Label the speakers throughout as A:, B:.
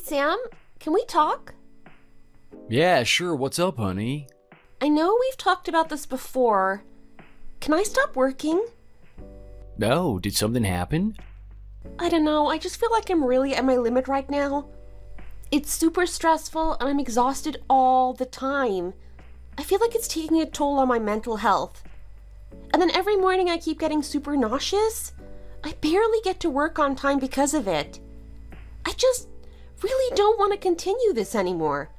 A: Sam. Can we talk?
B: Yeah, sure. What's up, honey?
A: I know we've talked about this before. Can I stop working?
B: No, did something happen?
A: I don't know. I just feel like I'm really at my limit right now. It's super stressful and I'm exhausted all the time. I feel like it's taking a toll on my mental health. And then every morning I keep getting super nauseous. I barely get to work on time because of it. I just really don't want to continue this anymore.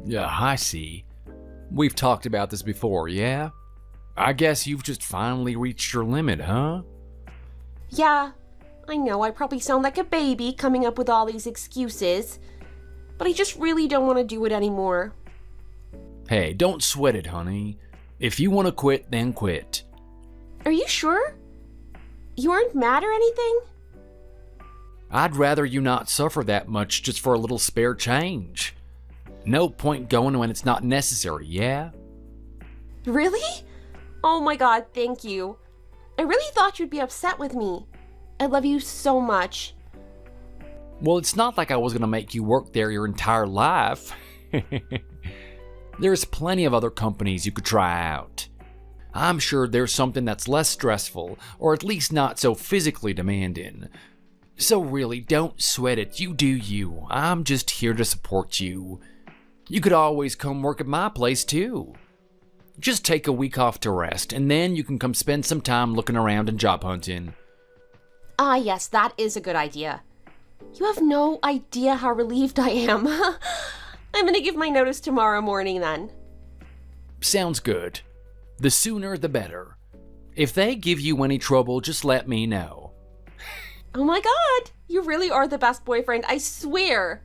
B: Yeah, I see. We've talked about this before, yeah? I guess you've just finally reached your limit, huh?
A: Yeah, I know I probably sound like a baby coming up with all these excuses, but I just really don't want to do it anymore.
B: Hey, don't sweat it, honey. If you want to quit, then quit.
A: Are you sure? You aren't mad or anything?
B: I'd rather you not suffer that much just for a little spare change. No point going when it's not necessary, yeah?
A: Really? Oh my god, thank you. I really thought you'd be upset with me. I love you so much.
B: Well, it's not like I was going to make you work there your entire life. There's plenty of other companies you could try out. I'm sure there's something that's less stressful, or at least not so physically demanding. So really, don't sweat it. You do you. I'm just here to support you. You could always come work at my place too. Just take a week off to rest, and then you can come spend some time looking around and job hunting.
A: Ah, yes, that is a good idea. You have no idea how relieved I am. I'm gonna give my notice tomorrow morning then.
B: Sounds good. The sooner the better. If they give you any trouble, just let me know.
A: Oh my god, you really are the best boyfriend, I swear.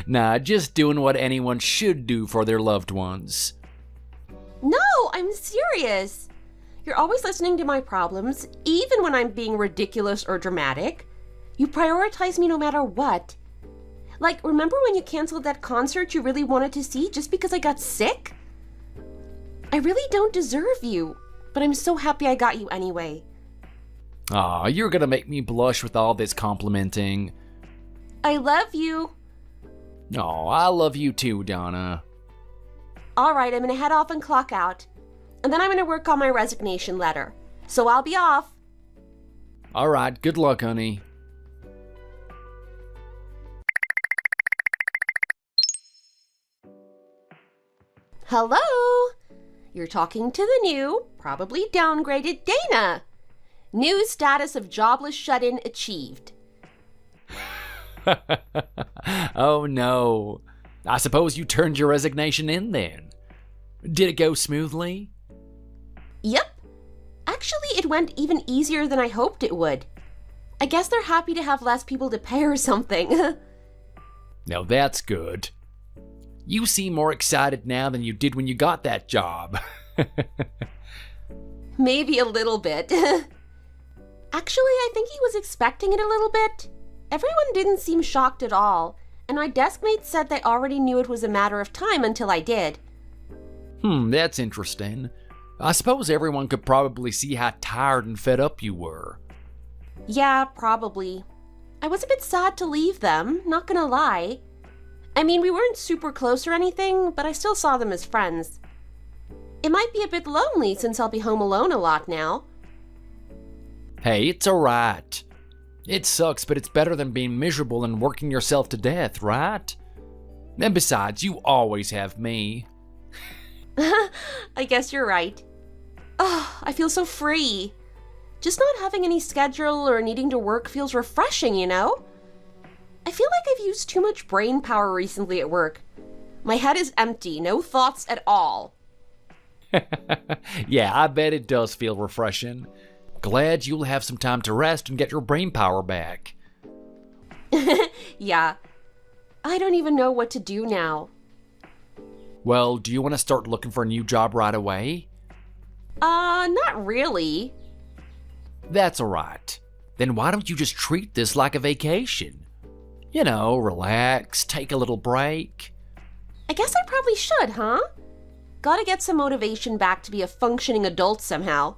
B: Nah, just doing what anyone should do for their loved ones.
A: No, I'm serious. You're always listening to my problems, even when I'm being ridiculous or dramatic. You prioritize me no matter what. Like, remember when you canceled that concert you really wanted to see just because I got sick? I really don't deserve you, but I'm so happy I got you anyway.
B: Aw, you're gonna make me blush with all this complimenting.
A: I love you.
B: Aw, I love you too, Donna.
A: Alright, I'm gonna head off and clock out. And then I'm gonna work on my resignation letter. So I'll be off.
B: Alright, good luck, honey.
A: Hello? You're talking to the new, probably downgraded Dana. New status of jobless shut-in achieved.
B: Oh no. I suppose you turned your resignation in then. Did it go smoothly?
A: Yep. Actually, it went even easier than I hoped it would. I guess they're happy to have less people to pay or something.
B: Now that's good. You seem more excited now than you did when you got that job.
A: Maybe a little bit. Actually, I think he was expecting it a little bit. Everyone didn't seem shocked at all, and my desk mates said they already knew it was a matter of time until I did.
B: That's interesting. I suppose everyone could probably see how tired and fed up you were.
A: Yeah, probably. I was a bit sad to leave them, not gonna lie. I mean, we weren't super close or anything, but I still saw them as friends. It might be a bit lonely since I'll be home alone a lot now.
B: Hey, it's alright. It sucks, but it's better than being miserable and working yourself to death, right? And besides, you always have me.
A: I guess you're right. Oh, I feel so free. Just not having any schedule or needing to work feels refreshing, you know? I feel like I've used too much brain power recently at work. My head is empty, no thoughts at all.
B: Yeah, I bet it does feel refreshing. Glad you'll have some time to rest and get your brain power back.
A: Yeah. I don't even know what to do now.
B: Well, do you want to start looking for a new job right away?
A: Not really.
B: That's alright. Then why don't you just treat this like a vacation? You know, relax, take a little break.
A: I guess I probably should, huh? Gotta get some motivation back to be a functioning adult somehow.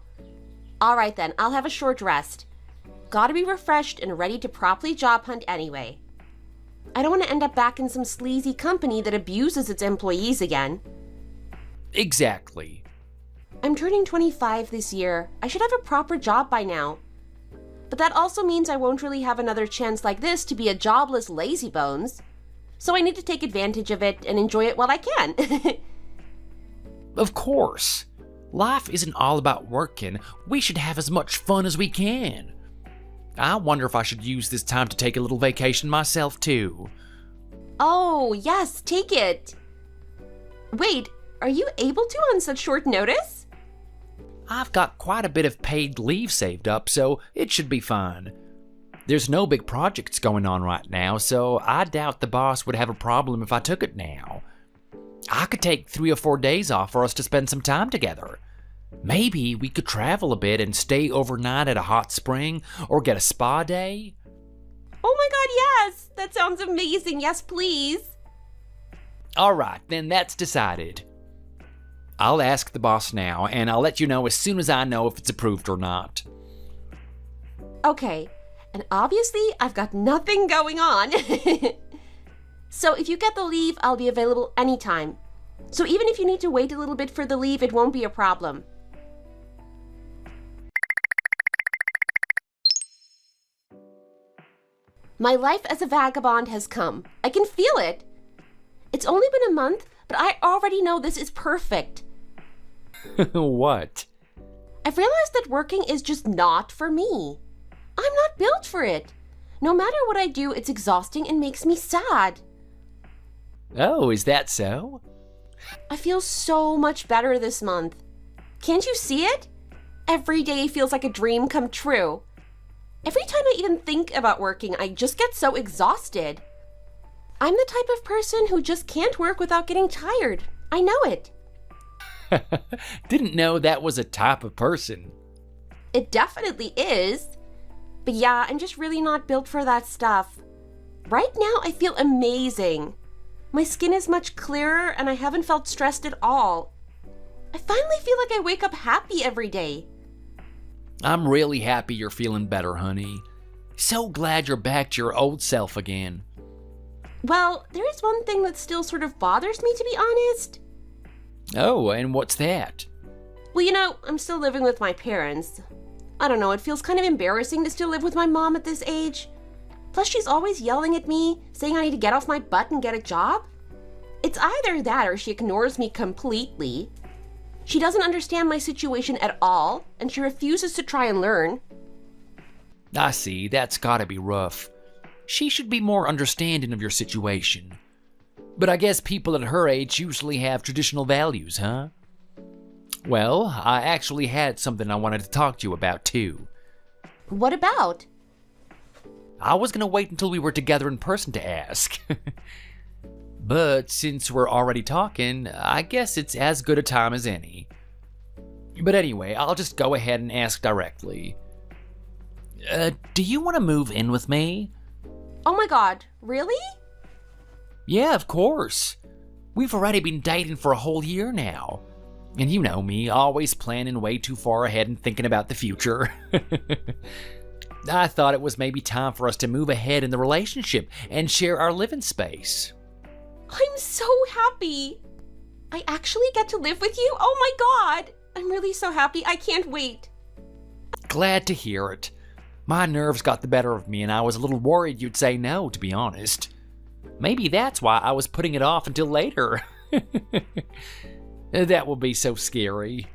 A: Alright then, I'll have a short rest. gotta be refreshed and ready to properly job hunt anyway. I don't want to end up back in some sleazy company that abuses its employees again.
B: Exactly.
A: I'm turning 25 this year. I should have a proper job by now. But that also means I won't really have another chance like this to be a jobless lazybones. So I need to take advantage of it and enjoy it while I can.
B: Of course. Life isn't all about working. We should have as much fun as we can. I wonder if I should use this time to take a little vacation myself, too.
A: Oh, yes, take it. Wait, are you able to on such short notice?
B: I've got quite a bit of paid leave saved up, so it should be fine. There's no big projects going on right now, so I doubt the boss would have a problem if I took it now. I could take 3 or 4 days off for us to spend some time together. Maybe we could travel a bit and stay overnight at a hot spring or get a spa day.
A: Oh my god, yes! That sounds amazing. Yes, please.
B: All right, then that's decided. I'll ask the boss now, and I'll let you know as soon as I know if it's approved or not.
A: Okay, and obviously I've got nothing going on. So if you get the leave, I'll be available anytime. So even if you need to wait a little bit for the leave, it won't be a problem. My life as a vagabond has come. I can feel it. It's only been a month, but I already know this is perfect.
B: What?
A: I've realized that working is just not for me. I'm not built for it. No matter what I do, it's exhausting and makes me sad.
B: Oh, is that so?
A: I feel so much better this month. Can't you see it? Every day feels like a dream come true. Every time I even think about working, I just get so exhausted. I'm the type of person who just can't work without getting tired. I know it.
B: Didn't know that was a type of person.
A: It definitely is. But yeah, I'm just really not built for that stuff. Right now, I feel amazing. My skin is much clearer and I haven't felt stressed at all. I finally feel like I wake up happy every day.
B: I'm really happy you're feeling better, honey. So glad you're back to your old self again.
A: Well, there is one thing that still sort of bothers me, to be honest.
B: Oh, and what's that?
A: Well, you know, I'm still living with my parents. I don't know, it feels kind of embarrassing to still live with my mom at this age. Plus, she's always yelling at me, saying I need to get off my butt and get a job. It's either that or she ignores me completely. She doesn't understand my situation at all, and she refuses to try and learn.
B: I see, that's gotta be rough. She should be more understanding of your situation. But I guess people at her age usually have traditional values, huh? Well, I actually had something I wanted to talk to you about, too.
A: What about?
B: I was gonna wait until we were together in person to ask. But since we're already talking, I guess it's as good a time as any. But anyway, I'll just go ahead and ask directly. Do you want to move in with me?
A: Oh my god, really?
B: Yeah, of course. We've already been dating for a whole year now. And you know me, always planning way too far ahead and thinking about the future. I thought it was maybe time for us to move ahead in the relationship and share our living space.
A: I'm so happy. I actually get to live with you? Oh my god! I'm really so happy. I can't wait.
B: Glad to hear it. My nerves got the better of me and I was a little worried you'd say no, to be honest. Maybe that's why I was putting it off until later. That will be so scary.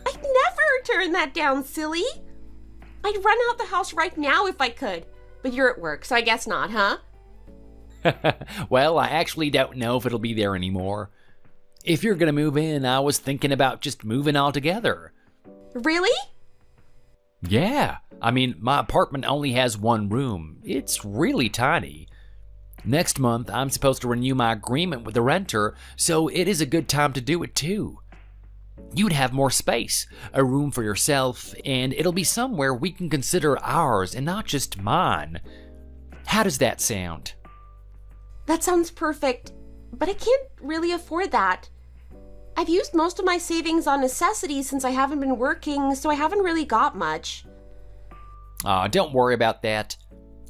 A: I'd never turn that down, silly. I'd run out the house right now if I could. But you're at work, so I guess not, huh?
B: Well, I actually don't know if it'll be there anymore. If you're gonna move in, I was thinking about just moving altogether.
A: Really?
B: Yeah, I mean, my apartment only has one room. It's really tiny. Next month, I'm supposed to renew my agreement with the renter, so it is a good time to do it too. You'd have more space, a room for yourself, and it'll be somewhere we can consider ours and not just mine. How does that sound?
A: That sounds perfect, but I can't really afford that. I've used most of my savings on necessities since I haven't been working, so I haven't really got much.
B: Don't worry about that.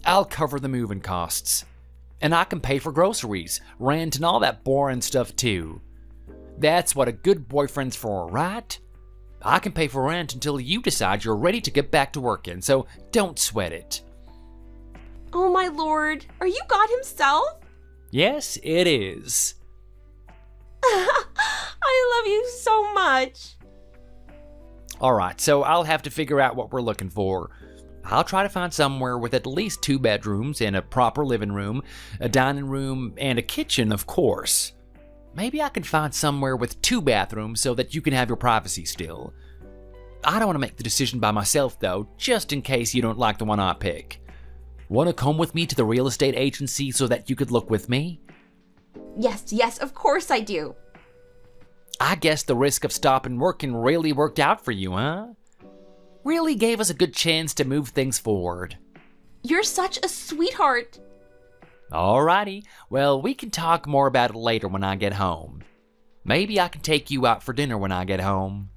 B: I'll cover the moving costs. And I can pay for groceries, rent, and all that boring stuff too. That's what a good boyfriend's for, right? I can pay for rent until you decide you're ready to get back to working, so don't sweat it.
A: Oh my lord, are you God himself?
B: Yes, it is.
A: I love you so much.
B: Alright, so I'll have to figure out what we're looking for. I'll try to find somewhere with at least 2 bedrooms and a proper living room, a dining room, and a kitchen, of course. Maybe I can find somewhere with 2 bathrooms so that you can have your privacy still. I don't want to make the decision by myself though, just in case you don't like the one I pick. Want to come with me to the real estate agency so that you could look with me?
A: Yes, of course I do.
B: I guess the risk of stopping working really worked out for you, huh? Really gave us a good chance to move things forward.
A: You're such a sweetheart.
B: Alrighty, well, we can talk more about it later when I get home. Maybe I can take you out for dinner when I get home.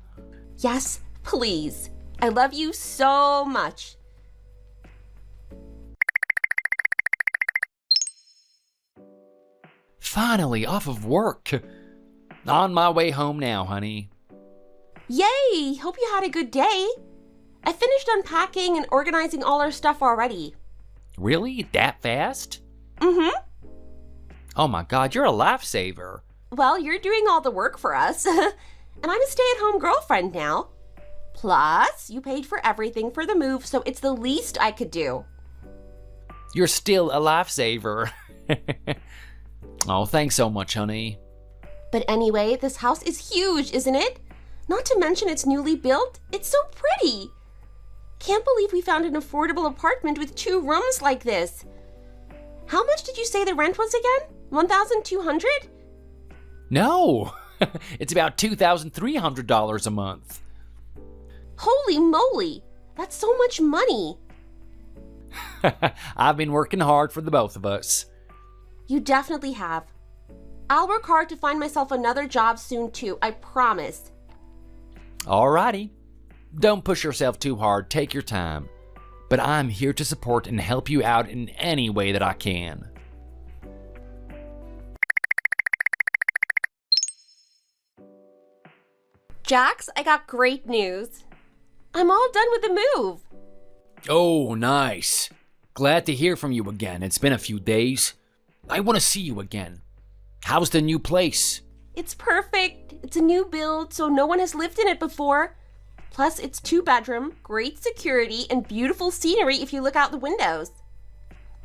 A: Yes, please. I love you so much.
B: Finally, off of work. On my way home now, honey.
A: Yay! Hope you had a good day. I finished unpacking and organizing all our stuff already.
B: Really? That fast?
A: Mm-hmm.
B: Oh my god, you're a lifesaver.
A: Well, you're doing all the work for us. And I'm a stay-at-home girlfriend now. Plus, you paid for everything for the move, so it's the least I could do.
B: You're still a lifesaver. Oh, thanks so much, honey.
A: But anyway, this house is huge, isn't it? Not to mention it's newly built. It's so pretty. Can't believe we found an affordable apartment with 2 rooms like this. How much did you say the rent was again? $1,200?
B: No, it's about $2,300 a month.
A: Holy moly, that's so much money.
B: I've been working hard for the both of us.
A: You definitely have. I'll work hard to find myself another job soon too, I promise.
B: Alrighty. Don't push yourself too hard, take your time. But I'm here to support and help you out in any way that I can.
A: Jax, I got great news. I'm all done with the move.
B: Oh, nice. Glad to hear from you again. It's been a few days. I want to see you again. How's the new place?
A: It's perfect. It's a new build, so no one has lived in it before. Plus, it's 2-bedroom, great security, and beautiful scenery if you look out the windows.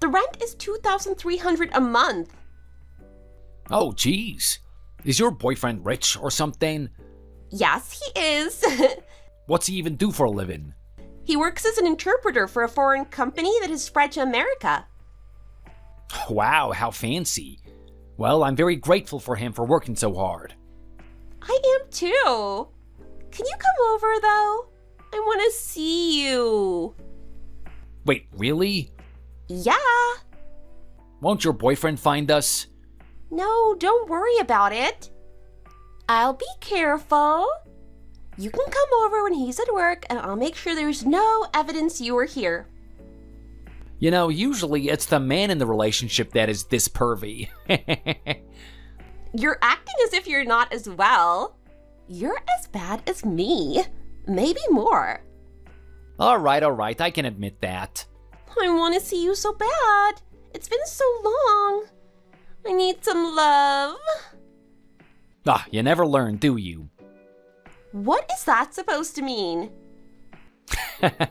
A: The rent is $2,300 a month.
B: Oh, geez. Is your boyfriend rich or something?
A: Yes, he is.
B: What's he even do for a living?
A: He works as an interpreter for a foreign company that has spread to America.
B: Wow, how fancy. Well, I'm very grateful for him for working so hard.
A: I am too. Can you come over, though? I want to see you.
B: Wait, really?
A: Yeah.
B: Won't your boyfriend find us?
A: No, don't worry about it. I'll be careful. You can come over when he's at work, and I'll make sure there's no evidence you were here.
B: You know, usually it's the man in the relationship that is this pervy.
A: You're acting as if you're not as well. You're as bad as me. Maybe more.
B: Alright, I can admit that.
A: I want to see you so bad. It's been so long. I need some love.
B: Ah, you never learn, do you?
A: What is that supposed to mean?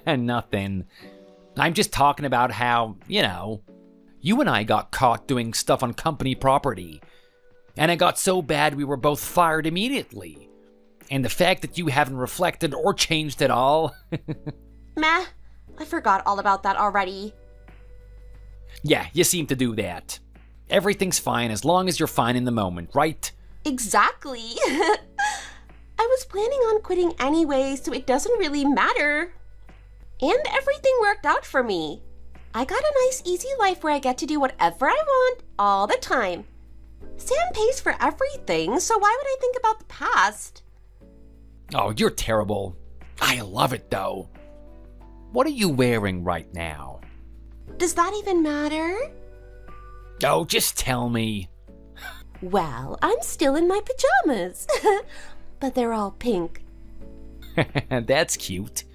B: Nothing. I'm just talking about how, you and I got caught doing stuff on company property. And it got so bad we were both fired immediately. And the fact that you haven't reflected or changed at all.
A: Meh, I forgot all about that already.
B: Yeah, you seem to do that. Everything's fine as long as you're fine in the moment, right?
A: Exactly. I was planning on quitting anyway, so it doesn't really matter. And everything worked out for me. I got a nice easy life where I get to do whatever I want all the time. Sam pays for everything, so why would I think about the past?
B: Oh, you're terrible. I love it though. What are you wearing right now?
A: Does that even matter?
B: Oh, just tell me.
A: Well, I'm still in my pajamas. But they're all pink.
B: That's cute.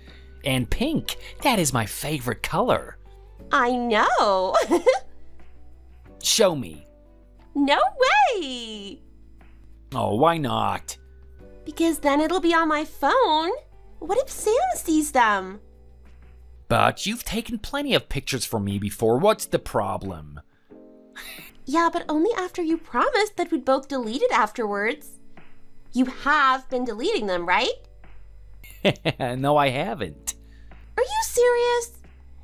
B: And pink, that is my favorite color.
A: I know.
B: Show me.
A: No way!
B: Oh, why not?
A: Because then it'll be on my phone. What if Sam sees them?
B: But you've taken plenty of pictures for me before. What's the problem?
A: Yeah, but only after you promised that we'd both delete it afterwards. You have been deleting them, right?
B: No, I haven't.
A: Are you serious?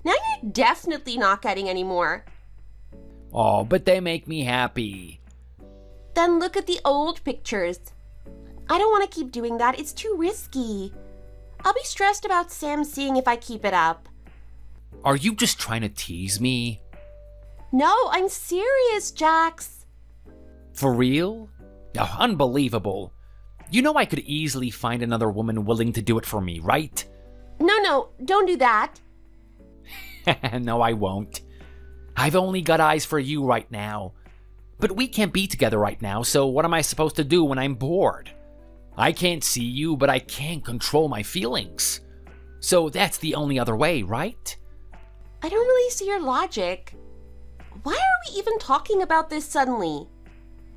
A: Now you're definitely not getting any more.
B: Oh, but they make me happy.
A: Then look at the old pictures. I don't want to keep doing that. It's too risky. I'll be stressed about Sam seeing if I keep it up.
B: Are you just trying to tease me?
A: No, I'm serious, Jax.
B: For real? Oh, unbelievable. You know I could easily find another woman willing to do it for me, right?
A: No, don't do that.
B: No, I won't. I've only got eyes for you right now. But we can't be together right now, so what am I supposed to do when I'm bored? I can't see you, but I can't control my feelings. So that's the only other way, right?
A: I don't really see your logic. Why are we even talking about this suddenly?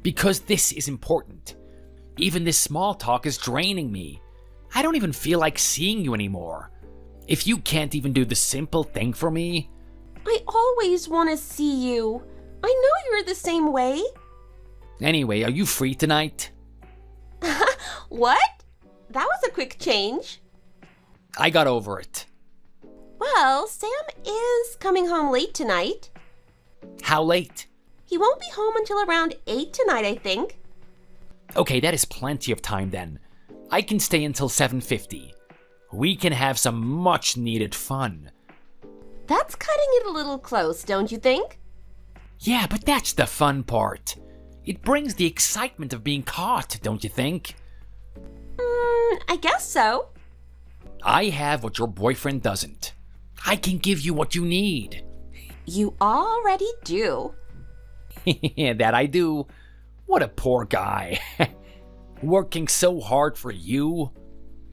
B: Because this is important. Even this small talk is draining me. I don't even feel like seeing you anymore. If you can't even do the simple thing for me...
A: I always want to see you. I know you're the same way.
B: Anyway, are you free tonight?
A: What? That was a quick change.
B: I got over it.
A: Well, Sam is coming home late tonight.
B: How late?
A: He won't be home until around 8 tonight, I think.
B: Okay, that is plenty of time then. I can stay until 7:50. We can have some much needed fun.
A: That's cutting it a little close, don't you think?
B: Yeah, but that's the fun part. It brings the excitement of being caught, don't you think?
A: I guess so.
B: I have what your boyfriend doesn't. I can give you what you need.
A: You already do.
B: That I do. What a poor guy. Working so hard for you.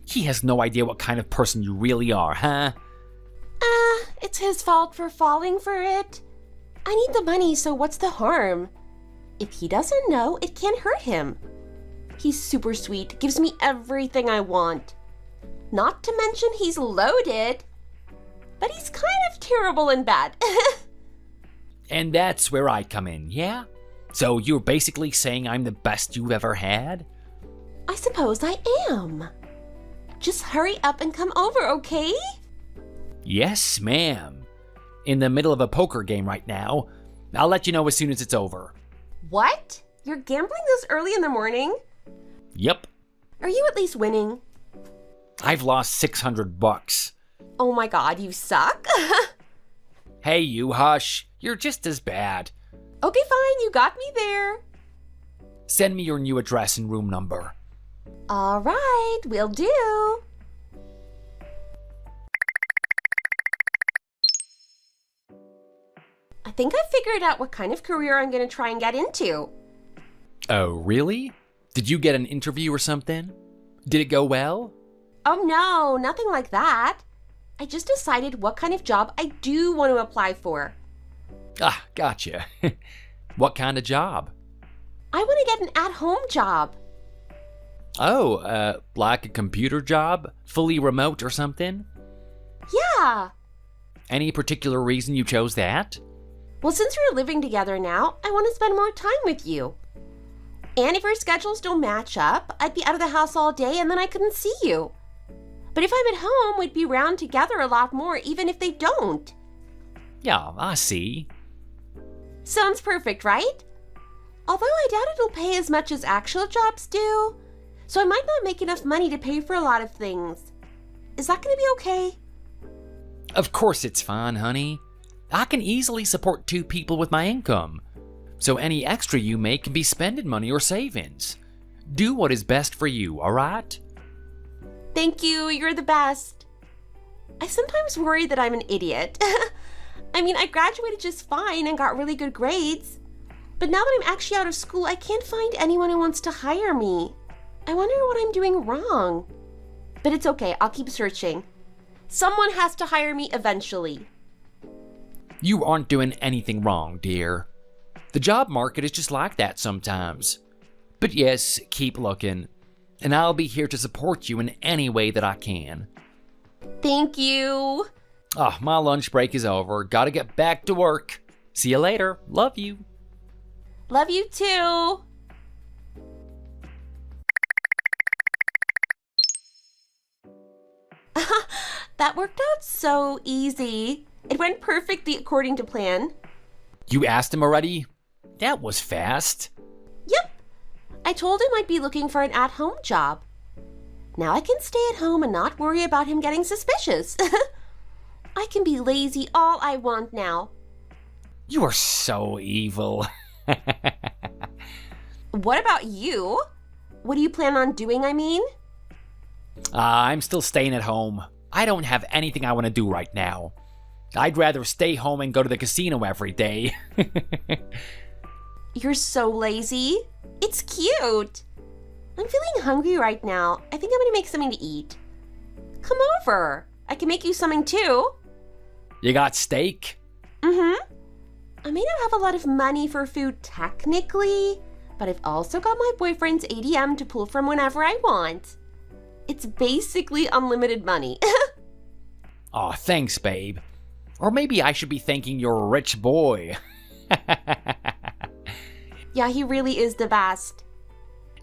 B: He has no idea what kind of person you really are, huh?
A: It's his fault for falling for it. I need the money, so what's the harm? If he doesn't know, it can't hurt him. He's super sweet, gives me everything I want. Not to mention he's loaded. But he's kind of terrible and bad.
B: And that's where I come in, yeah? So you're basically saying I'm the best you've ever had?
A: I suppose I am. Just hurry up and come over, okay?
B: Yes, ma'am. In the middle of a poker game right now. I'll let you know as soon as it's over.
A: What? You're gambling this early in the morning?
B: Yep.
A: Are you at least winning?
B: I've lost $600.
A: Oh my god, you suck.
B: Hey, you hush. You're just as bad.
A: Okay, fine, you got me there.
B: Send me your new address and room number.
A: All right, will do. I think I figured out what kind of career I'm going to try and get into.
B: Oh, really? Did you get an interview or something? Did it go well?
A: Oh no, nothing like that. I just decided what kind of job I do want to apply for.
B: Ah, gotcha. What kind of job?
A: I want to get an at-home job.
B: Oh, like a computer job? Fully remote or something?
A: Yeah.
B: Any particular reason you chose that?
A: Well, since we're living together now, I want to spend more time with you. And if our schedules don't match up, I'd be out of the house all day and then I couldn't see you. But if I'm at home, we'd be around together a lot more, even if they don't.
B: Yeah, I see.
A: Sounds perfect, right? Although I doubt it'll pay as much as actual jobs do, so I might not make enough money to pay for a lot of things. Is that going to be okay?
B: Of course it's fine, honey. I can easily support 2 people with my income. So any extra you make can be spending money or savings. Do what is best for you, alright?
A: Thank you, you're the best. I sometimes worry that I'm an idiot. I mean, I graduated just fine and got really good grades. But now that I'm actually out of school, I can't find anyone who wants to hire me. I wonder what I'm doing wrong. But it's okay, I'll keep searching. Someone has to hire me eventually.
B: You aren't doing anything wrong, dear. The job market is just like that sometimes. But yes, keep looking. And I'll be here to support you in any way that I can.
A: Thank you.
B: Oh, my lunch break is over. Gotta get back to work. See you later. Love you.
A: Love you too. That worked out so easy. It went perfectly according to plan.
B: You asked him already? That was fast.
A: Yep. I told him I'd be looking for an at-home job. Now I can stay at home and not worry about him getting suspicious. I can be lazy all I want now.
B: You are so evil.
A: What about you? What do you plan on doing, I mean?
B: I'm still staying at home. I don't have anything I want to do right now. I'd rather stay home and go to the casino every day.
A: You're so lazy. It's cute. I'm feeling hungry right now. I think I'm gonna make something to eat. Come over. I can make you something too.
B: You got steak?
A: Mm-hmm. I may not have a lot of money for food technically, but I've also got my boyfriend's ATM to pull from whenever I want. It's basically unlimited money.
B: Aw, thanks, babe. Or maybe I should be thanking your rich boy.
A: Yeah, he really is the best.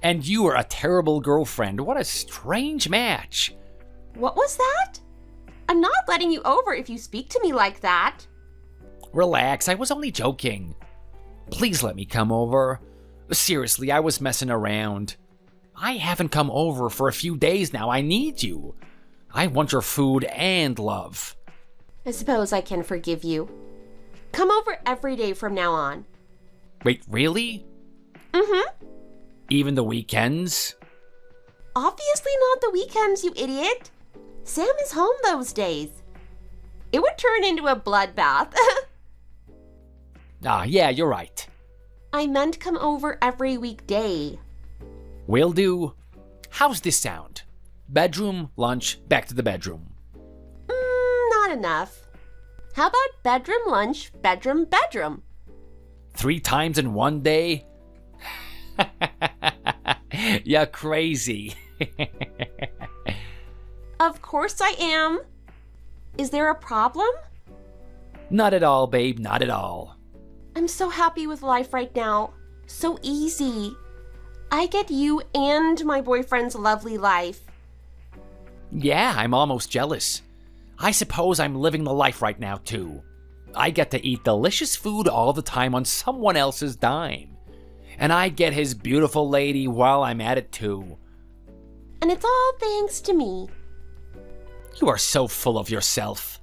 B: And you are a terrible girlfriend. What a strange match.
A: What was that? I'm not letting you over if you speak to me like that.
B: Relax, I was only joking. Please let me come over. Seriously, I was messing around. I haven't come over for a few days now. I need you. I want your food and love.
A: I suppose I can forgive you. Come over every day from now on.
B: Wait, really?
A: Mm-hmm.
B: Even the weekends?
A: Obviously not the weekends, you idiot. Sam is home those days. It would turn into a bloodbath.
B: Ah, yeah, you're right.
A: I meant come over every weekday.
B: Will do. How's this sound? Bedroom, lunch, back to the bedroom.
A: Not enough. How about bedroom, lunch, bedroom, bedroom?
B: 3 times in one day? You're crazy.
A: Of course I am. Is there a problem?
B: Not at all, babe, not at all.
A: I'm so happy with life right now. So easy. I get you and my boyfriend's lovely life.
B: Yeah, I'm almost jealous. I suppose I'm living the life right now, too. I get to eat delicious food all the time on someone else's dime. And I get his beautiful lady while I'm at it, too.
A: And it's all thanks to me.
B: You are so full of yourself.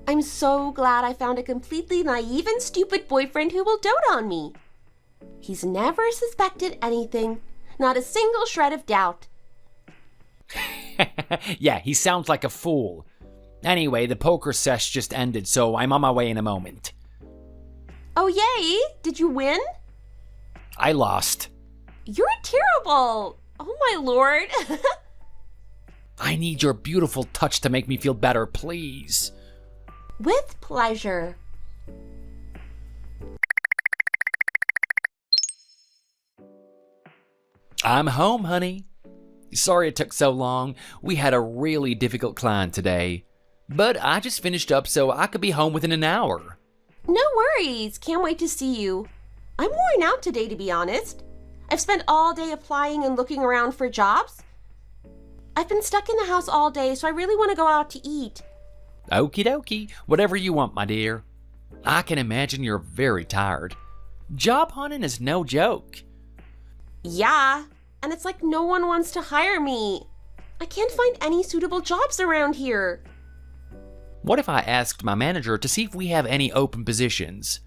A: I'm so glad I found a completely naive and stupid boyfriend who will dote on me. He's never suspected anything, not a single shred of doubt.
B: Yeah, he sounds like a fool. Anyway, the poker sesh just ended, so I'm on my way in a moment.
A: Oh yay! Did you win?
B: I lost.
A: You're terrible! Oh my lord!
B: I need your beautiful touch to make me feel better, please.
A: With pleasure.
B: I'm home, honey. Sorry it took so long. We had a really difficult client today. But I just finished up so I could be home within an hour.
A: No worries. Can't wait to see you. I'm worn out today, to be honest. I've spent all day applying and looking around for jobs. I've been stuck in the house all day, so I really want to go out to eat.
B: Okie dokie. Whatever you want, my dear. I can imagine you're very tired. Job hunting is no joke.
A: Yeah, and it's like no one wants to hire me. I can't find any suitable jobs around here.
B: What if I asked my manager to see if we have any open positions?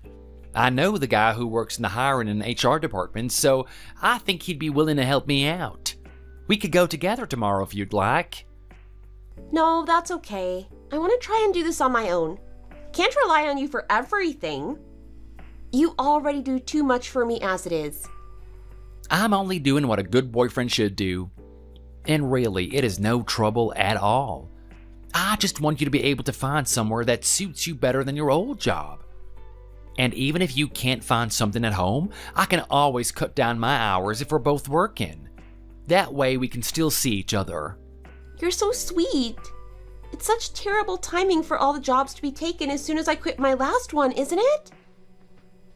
B: I know the guy who works in the hiring and HR department, so I think he'd be willing to help me out. We could go together tomorrow if you'd like.
A: No, that's okay. I want to try and do this on my own. Can't rely on you for everything. You already do too much for me as it is.
B: I'm only doing what a good boyfriend should do. And really, it is no trouble at all. I just want you to be able to find somewhere that suits you better than your old job. And even if you can't find something at home, I can always cut down my hours if we're both working. That way we can still see each other.
A: You're so sweet. It's such terrible timing for all the jobs to be taken as soon as I quit my last one, isn't it?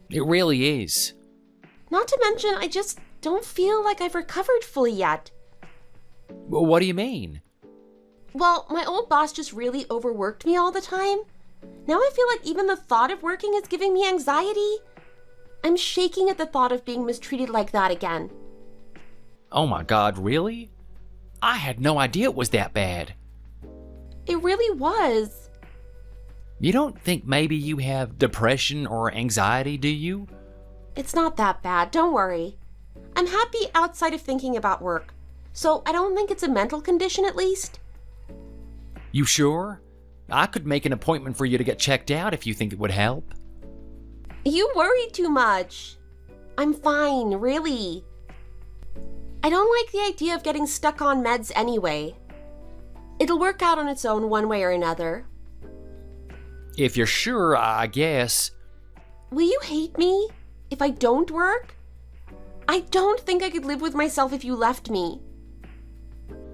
B: It really is.
A: Not to mention, I just don't feel like I've recovered fully yet.
B: Well, what do you mean?
A: Well, my old boss just really overworked me all the time. Now I feel like even the thought of working is giving me anxiety. I'm shaking at the thought of being mistreated like that again.
B: Oh my God, really? I had no idea it was that bad.
A: It really was.
B: You don't think maybe you have depression or anxiety, do you?
A: It's not that bad, don't worry. I'm happy outside of thinking about work, so I don't think it's a mental condition at least.
B: You sure? I could make an appointment for you to get checked out if you think it would help.
A: You worry too much. I'm fine, really. I don't like the idea of getting stuck on meds anyway. It'll work out on its own one way or another.
B: If you're sure, I guess.
A: Will you hate me if I don't work? I don't think I could live with myself if you left me.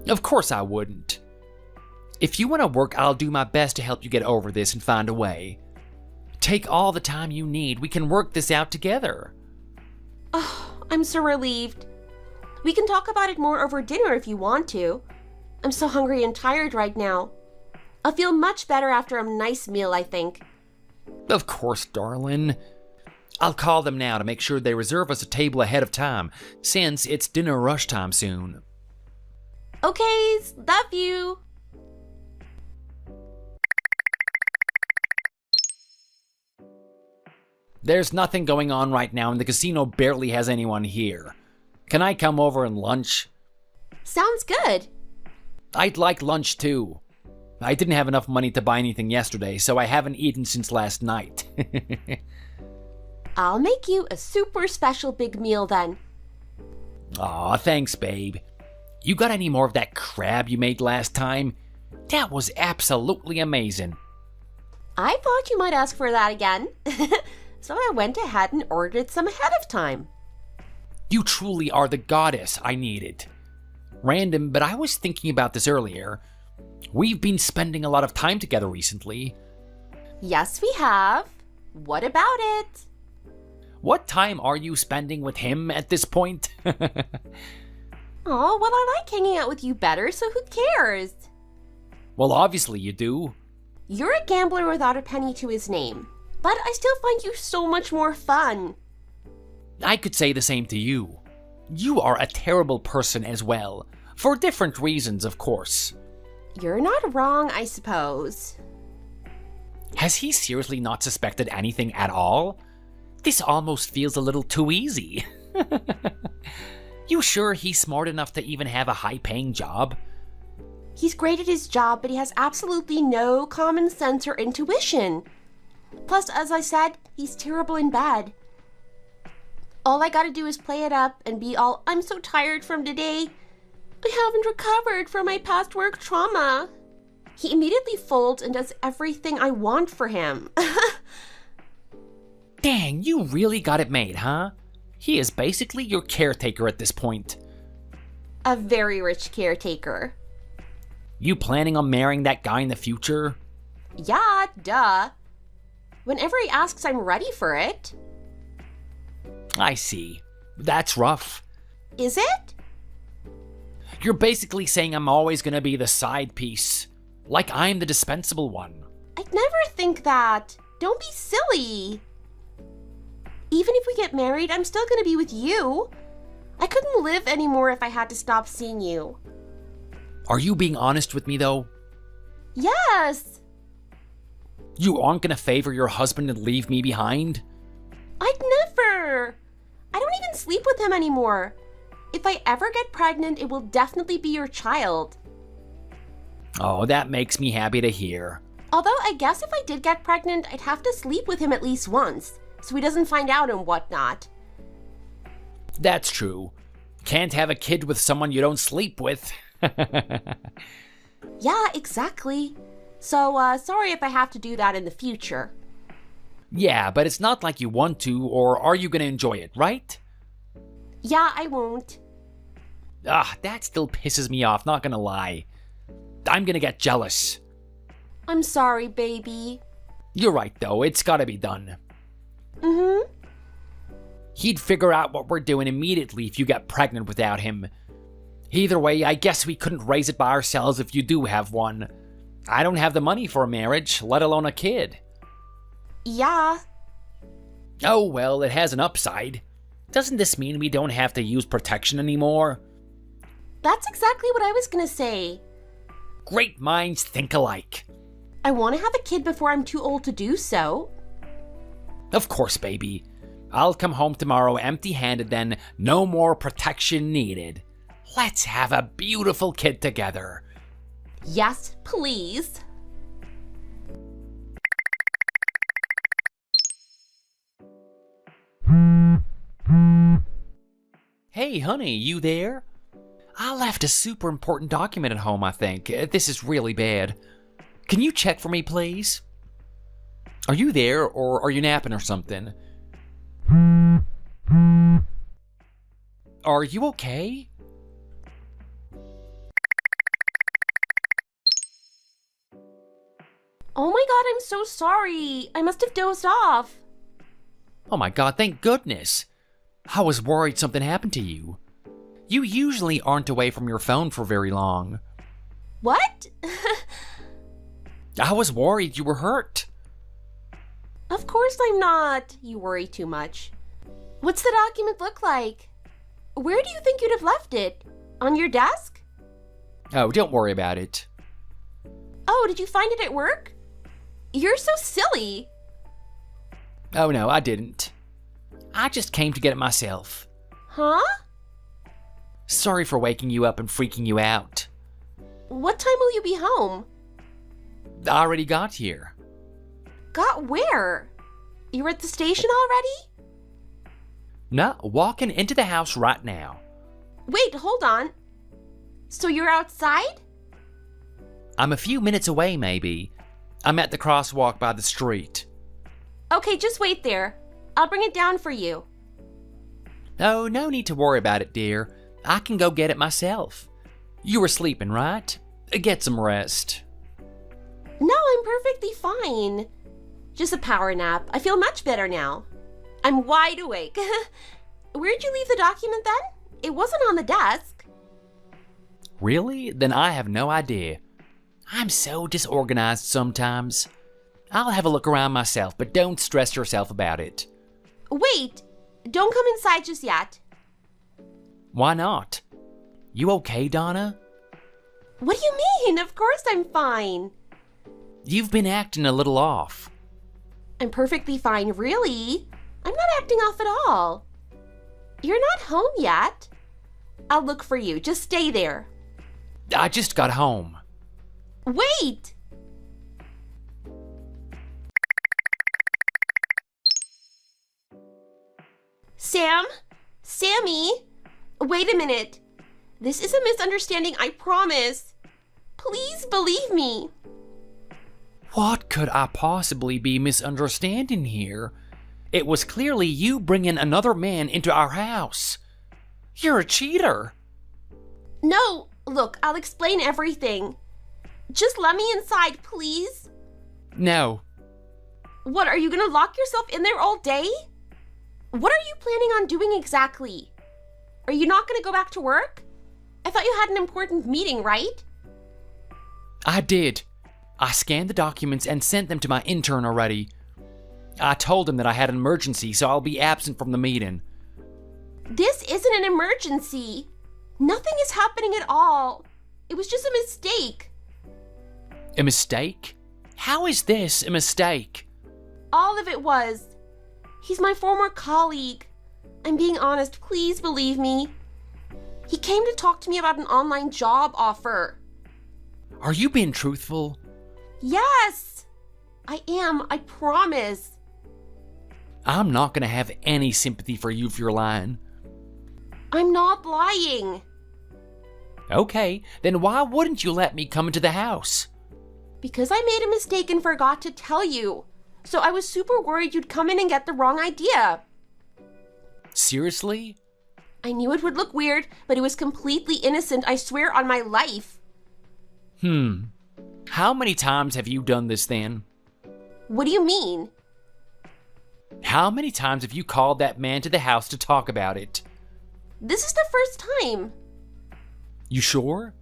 B: Of course I wouldn't. If you want to work, I'll do my best to help you get over this and find a way. Take all the time you need. We can work this out together.
A: Oh, I'm so relieved. We can talk about it more over dinner if you want to. I'm so hungry and tired right now. I'll feel much better after a nice meal, I think.
B: Of course, darling. I'll call them now to make sure they reserve us a table ahead of time, since it's dinner rush time soon.
A: Okay, love you.
B: There's nothing going on right now, and the casino barely has anyone here. Can I come over and lunch?
A: Sounds good.
B: I'd like lunch too. I didn't have enough money to buy anything yesterday, so I haven't eaten since last night.
A: I'll make you a super special big meal then.
B: Aw, thanks, babe. You got any more of that crab you made last time? That was absolutely amazing.
A: I thought you might ask for that again. So I went ahead and ordered some ahead of time.
B: You truly are the goddess I needed. Random, but I was thinking about this earlier. We've been spending a lot of time together recently.
A: Yes, we have. What about it?
B: What time are you spending with him at this point?
A: Oh, well, I like hanging out with you better, so who cares?
B: Well, obviously you do.
A: You're a gambler without a penny to his name, but I still find you so much more fun.
B: I could say the same to you. You are a terrible person as well, for different reasons, of course.
A: You're not wrong, I suppose.
B: Has he seriously not suspected anything at all? This almost feels a little too easy. You sure he's smart enough to even have a high-paying job?
A: He's great at his job, but he has absolutely no common sense or intuition. Plus, as I said, he's terrible in bed. All I gotta do is play it up and be all, I'm so tired from today. I haven't recovered from my past work trauma. He immediately folds and does everything I want for him.
B: Dang, you really got it made, huh? He is basically your caretaker at this point.
A: A very rich caretaker.
B: You planning on marrying that guy in the future?
A: Yeah, duh. Whenever he asks, I'm ready for it.
B: I see. That's rough.
A: Is it?
B: You're basically saying I'm always gonna be the side piece. Like I'm the dispensable one.
A: I'd never think that. Don't be silly. Even if we get married, I'm still gonna be with you. I couldn't live anymore if I had to stop seeing you.
B: Are you being honest with me, though?
A: Yes.
B: You aren't gonna favor your husband and leave me behind?
A: I'd never. I don't even sleep with him anymore. If I ever get pregnant, it will definitely be your child.
B: Oh, that makes me happy to hear.
A: Although I guess if I did get pregnant, I'd have to sleep with him at least once, so he doesn't find out and whatnot.
B: That's true. Can't have a kid with someone you don't sleep with.
A: Yeah, exactly. So, sorry if I have to do that in the future.
B: Yeah, but it's not like you want to, or are you gonna enjoy it, right?
A: Yeah, I won't.
B: That still pisses me off, not gonna lie. I'm gonna get jealous.
A: I'm sorry, baby.
B: You're right, though, it's gotta be done.
A: Mm-hmm.
B: He'd figure out what we're doing immediately if you get pregnant without him. Either way, I guess we couldn't raise it by ourselves if you do have one. I don't have the money for a marriage, let alone a kid.
A: Yeah.
B: Oh well, it has an upside. Doesn't this mean we don't have to use protection anymore?
A: That's exactly what I was gonna say.
B: Great minds think alike.
A: I want to have a kid before I'm too old to do so.
B: Of course, baby. I'll come home tomorrow empty-handed then, no more protection needed. Let's have a beautiful kid together.
A: Yes, please.
B: Hey, honey, you there? I left a super important document at home, I think. This is really bad. Can you check for me, please? Are you there, or are you napping or something? Are you okay?
A: Oh my god, I'm so sorry. I must have dozed off.
B: Oh my god, thank goodness. I was worried something happened to you. You usually aren't away from your phone for very long.
A: What?
B: I was worried you were hurt.
A: Of course I'm not. You worry too much. What's the document look like? Where do you think you'd have left it? On your desk?
B: Oh, don't worry about it.
A: Oh, did you find it at work? You're so silly.
B: Oh no, I didn't. I just came to get it myself.
A: Huh?
B: Sorry for waking you up and freaking you out.
A: What time will you be home?
B: I already got here.
A: Got where? You're at the station already?
B: No, walking into the house right now.
A: Wait, hold on. So you're outside?
B: I'm a few minutes away, maybe. I'm at the crosswalk by the street.
A: Okay, just wait there. I'll bring it down for you.
B: Oh, no need to worry about it, dear. I can go get it myself. You were sleeping, right? Get some rest.
A: No, I'm perfectly fine. Just a power nap. I feel much better now. I'm wide awake. Where'd you leave the document then? It wasn't on the desk.
B: Really? Then I have no idea. I'm so disorganized sometimes. I'll have a look around myself, but don't stress yourself about it.
A: Wait, don't come inside just yet.
B: Why not? You okay, Donna?
A: What do you mean? Of course I'm fine.
B: You've been acting a little off.
A: I'm perfectly fine, really. I'm not acting off at all. You're not home yet. I'll look for you. Just stay there.
B: I just got home.
A: Wait! Sam? Sammy? Wait a minute. This is a misunderstanding, I promise. Please believe me.
B: What could I possibly be misunderstanding here? It was clearly you bringing another man into our house. You're a cheater.
A: No, look, I'll explain everything. Just let me inside, please.
B: No.
A: What, are you gonna lock yourself in there all day? What are you planning on doing exactly? Are you not gonna go back to work? I thought you had an important meeting, right?
B: I did. I scanned the documents and sent them to my intern already. I told him that I had an emergency, so I'll be absent from the meeting.
A: This isn't an emergency. Nothing is happening at all. It was just a mistake.
B: A mistake? How is this a mistake?
A: All of it was. He's my former colleague. I'm being honest, please believe me. He came to talk to me about an online job offer.
B: Are you being truthful?
A: Yes! I am, I promise.
B: I'm not gonna have any sympathy for you if you're lying.
A: I'm not lying.
B: Okay, then why wouldn't you let me come into the house?
A: Because I made a mistake and forgot to tell you. So I was super worried you'd come in and get the wrong idea.
B: Seriously?
A: I knew it would look weird, but it was completely innocent, I swear on my life.
B: How many times have you done this then?
A: What do you mean?
B: How many times have you called that man to the house to talk about it?
A: This is the first time.
B: You sure?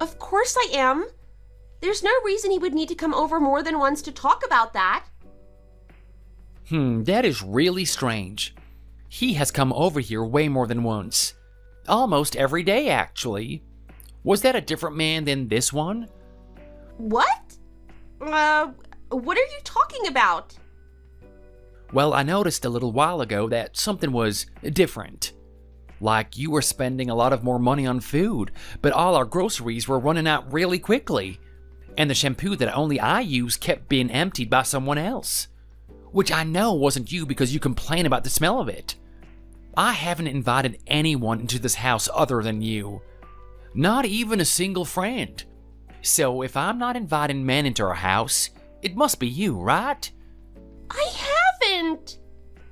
A: Of course I am. There's no reason he would need to come over more than once to talk about that.
B: That is really strange. He has come over here way more than once. Almost every day, actually. Was that a different man than this one?
A: What? What are you talking about?
B: Well, I noticed a little while ago that something was different. Like you were spending a lot of more money on food, but all our groceries were running out really quickly. And the shampoo that only I use kept being emptied by someone else. Which I know wasn't you because you complain about the smell of it. I haven't invited anyone into this house other than you. Not even a single friend. So if I'm not inviting men into our house, it must be you, right?
A: I haven't.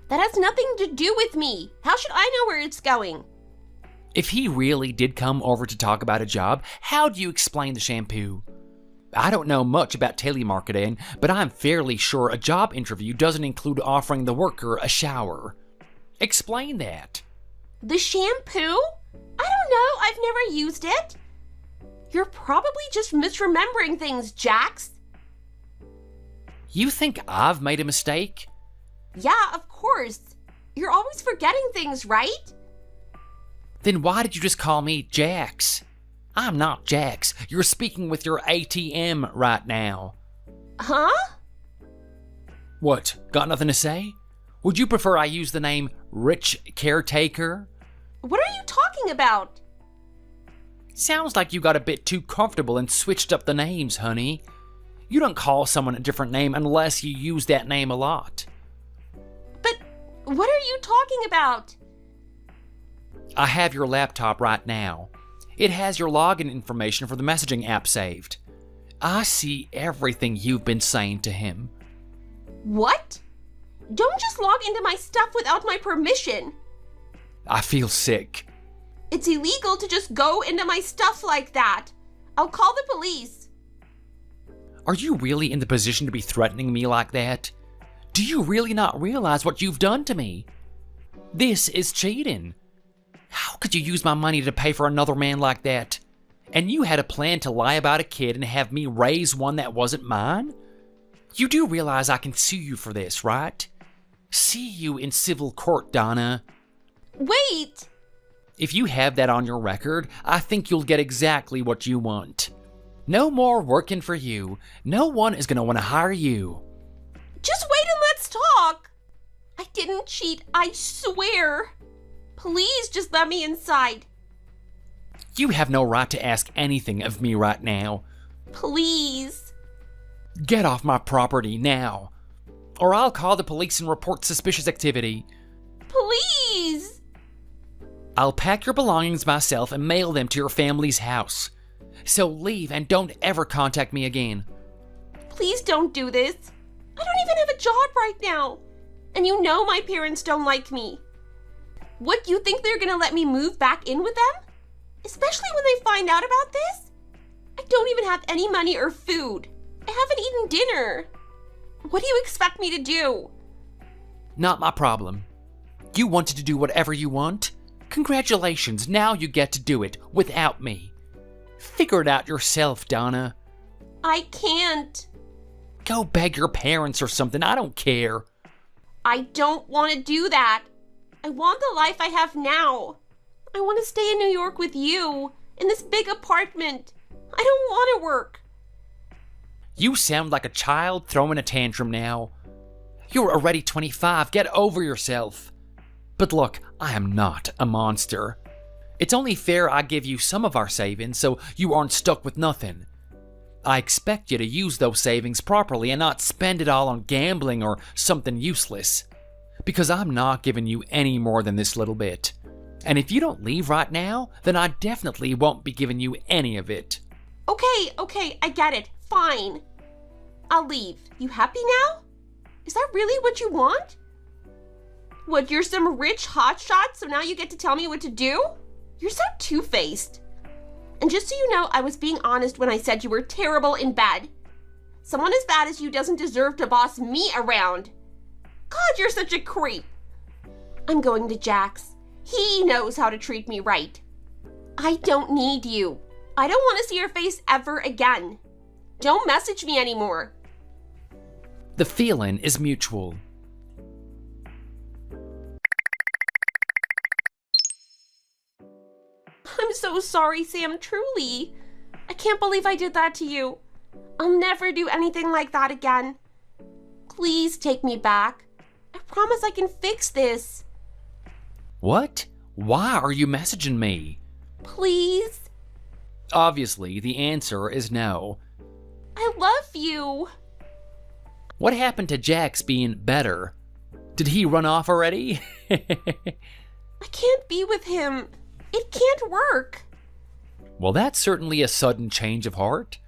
A: That has nothing to do with me. How should I know where it's going?
B: If he really did come over to talk about a job, how do you explain the shampoo? I don't know much about telemarketing, but I'm fairly sure a job interview doesn't include offering the worker a shower. Explain that.
A: The shampoo? I don't know. I've never used it. You're probably just misremembering things, Jax.
B: You think I've made a mistake?
A: Yeah, of course. You're always forgetting things, right?
B: Then why did you just call me Jax? I'm not Jax. You're speaking with your ATM right now.
A: Huh?
B: What, got nothing to say? Would you prefer I use the name Rich Caretaker?
A: What are you talking about?
B: Sounds like you got a bit too comfortable and switched up the names, honey. You don't call someone a different name unless you use that name a lot.
A: But what are you talking about?
B: I have your laptop right now. It has your login information for the messaging app saved. I see everything you've been saying to him.
A: What? Don't just log into my stuff without my permission.
B: I feel sick.
A: It's illegal to just go into my stuff like that. I'll call the police.
B: Are you really in the position to be threatening me like that? Do you really not realize what you've done to me? This is cheating. How could you use my money to pay for another man like that? And you had a plan to lie about a kid and have me raise one that wasn't mine? You do realize I can sue you for this, right? See you in civil court, Donna.
A: Wait!
B: If you have that on your record, I think you'll get exactly what you want. No more working for you. No one is going to want to hire you.
A: Just wait and let's talk. I didn't cheat, I swear. Please just let me inside.
B: You have no right to ask anything of me right now.
A: Please.
B: Get off my property now, or I'll call the police and report suspicious activity.
A: Please.
B: I'll pack your belongings myself and mail them to your family's house. So leave and don't ever contact me again.
A: Please don't do this. I don't even have a job right now. And you know my parents don't like me. What, you think they're gonna let me move back in with them? Especially when they find out about this? I don't even have any money or food. I haven't eaten dinner. What do you expect me to do?
B: Not my problem. You wanted to do whatever you want? Congratulations, now you get to do it without me. Figure it out yourself, Donna.
A: I can't.
B: Go beg your parents or something, I don't care.
A: I don't want to do that. I want the life I have now. I want to stay in New York with you, in this big apartment. I don't want to work.
B: You sound like a child throwing a tantrum now. You're already 25, get over yourself. But look, I am not a monster. It's only fair I give you some of our savings so you aren't stuck with nothing. I expect you to use those savings properly and not spend it all on gambling or something useless. Because I'm not giving you any more than this little bit. And if you don't leave right now, then I definitely won't be giving you any of it.
A: Okay, I get it. Fine. I'll leave. You happy now? Is that really what you want? What, you're some rich hotshot, so now you get to tell me what to do? You're so two-faced. And just so you know, I was being honest when I said you were terrible in bed. Someone as bad as you doesn't deserve to boss me around. God, you're such a creep. I'm going to Jack's. He knows how to treat me right. I don't need you. I don't want to see your face ever again. Don't message me anymore.
B: The feeling is mutual.
A: I'm so sorry, Sam, truly. I can't believe I did that to you. I'll never do anything like that again. Please take me back. I promise I can fix this.
B: What? Why are you messaging me?
A: Please?
B: Obviously, the answer is no.
A: I love you.
B: What happened to Jax being better? Did he run off already?
A: I can't be with him. It can't work.
B: Well, that's certainly a sudden change of heart.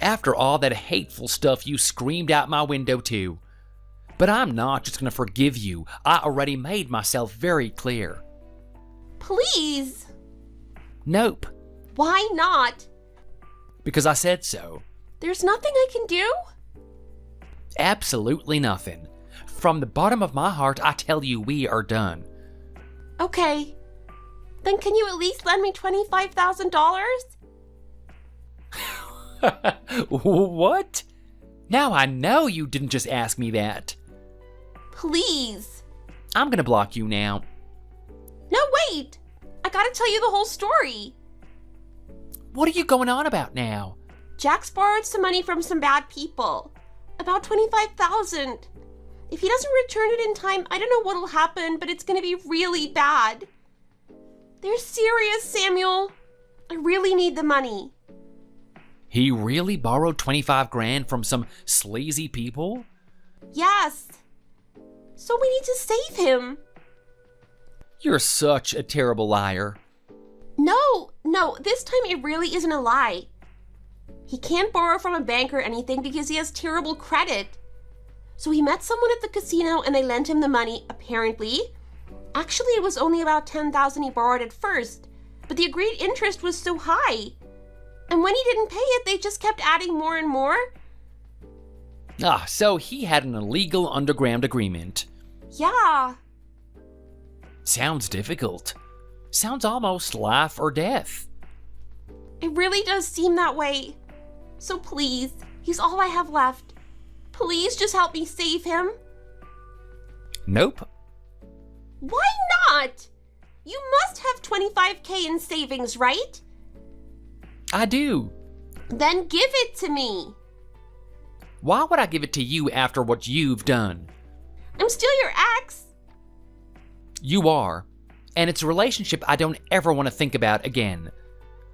B: After all that hateful stuff you screamed out my window too. But I'm not just gonna forgive you. I already made myself very clear.
A: Please.
B: Nope.
A: Why not?
B: Because I said so.
A: There's nothing I can do?
B: Absolutely nothing. From the bottom of my heart, I tell you we are done.
A: Okay. Then can you at least lend me $25,000?
B: What? Now I know you didn't just ask me that.
A: Please.
B: I'm gonna block you now.
A: No, wait. I gotta tell you the whole story.
B: What are you going on about now?
A: Jax borrowed some money from some bad people. About $25,000. If he doesn't return it in time, I don't know what'll happen, but it's gonna be really bad. They're serious, Samuel. I really need the money.
B: He really borrowed 25 grand from some sleazy people?
A: Yes. So we need to save him.
B: You're such a terrible liar.
A: No, this time it really isn't a lie. He can't borrow from a bank or anything because he has terrible credit. So he met someone at the casino and they lent him the money, apparently. Actually, it was only about $10,000 he borrowed at first, but the agreed interest was so high. And when he didn't pay it, they just kept adding more and more.
B: So he had an illegal underground agreement.
A: Yeah.
B: Sounds difficult. Sounds almost life or death.
A: It really does seem that way. So please, he's all I have left. Please just help me save him.
B: Nope.
A: Why not? You must have $25K in savings, right?
B: I do.
A: Then give it to me.
B: Why would I give it to you after what you've done?
A: I'm still your ex.
B: You are. And it's a relationship I don't ever want to think about again.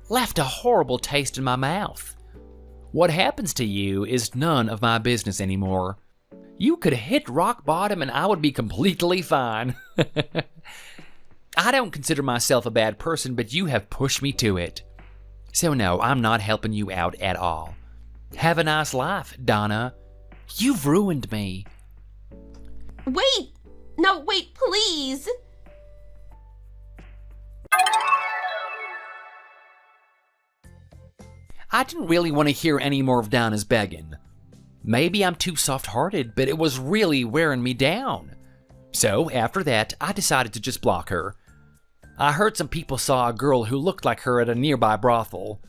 B: Left a horrible taste in my mouth. What happens to you is none of my business anymore. You could hit rock bottom and I would be completely fine. I don't consider myself a bad person, but you have pushed me to it. So no, I'm not helping you out at all. Have a nice life, Donna. You've ruined me.
A: Wait! No, wait, please!
B: I didn't really want to hear any more of Donna's begging. Maybe I'm too soft-hearted, but it was really wearing me down. So, after that, I decided to just block her. I heard some people saw a girl who looked like her at a nearby brothel.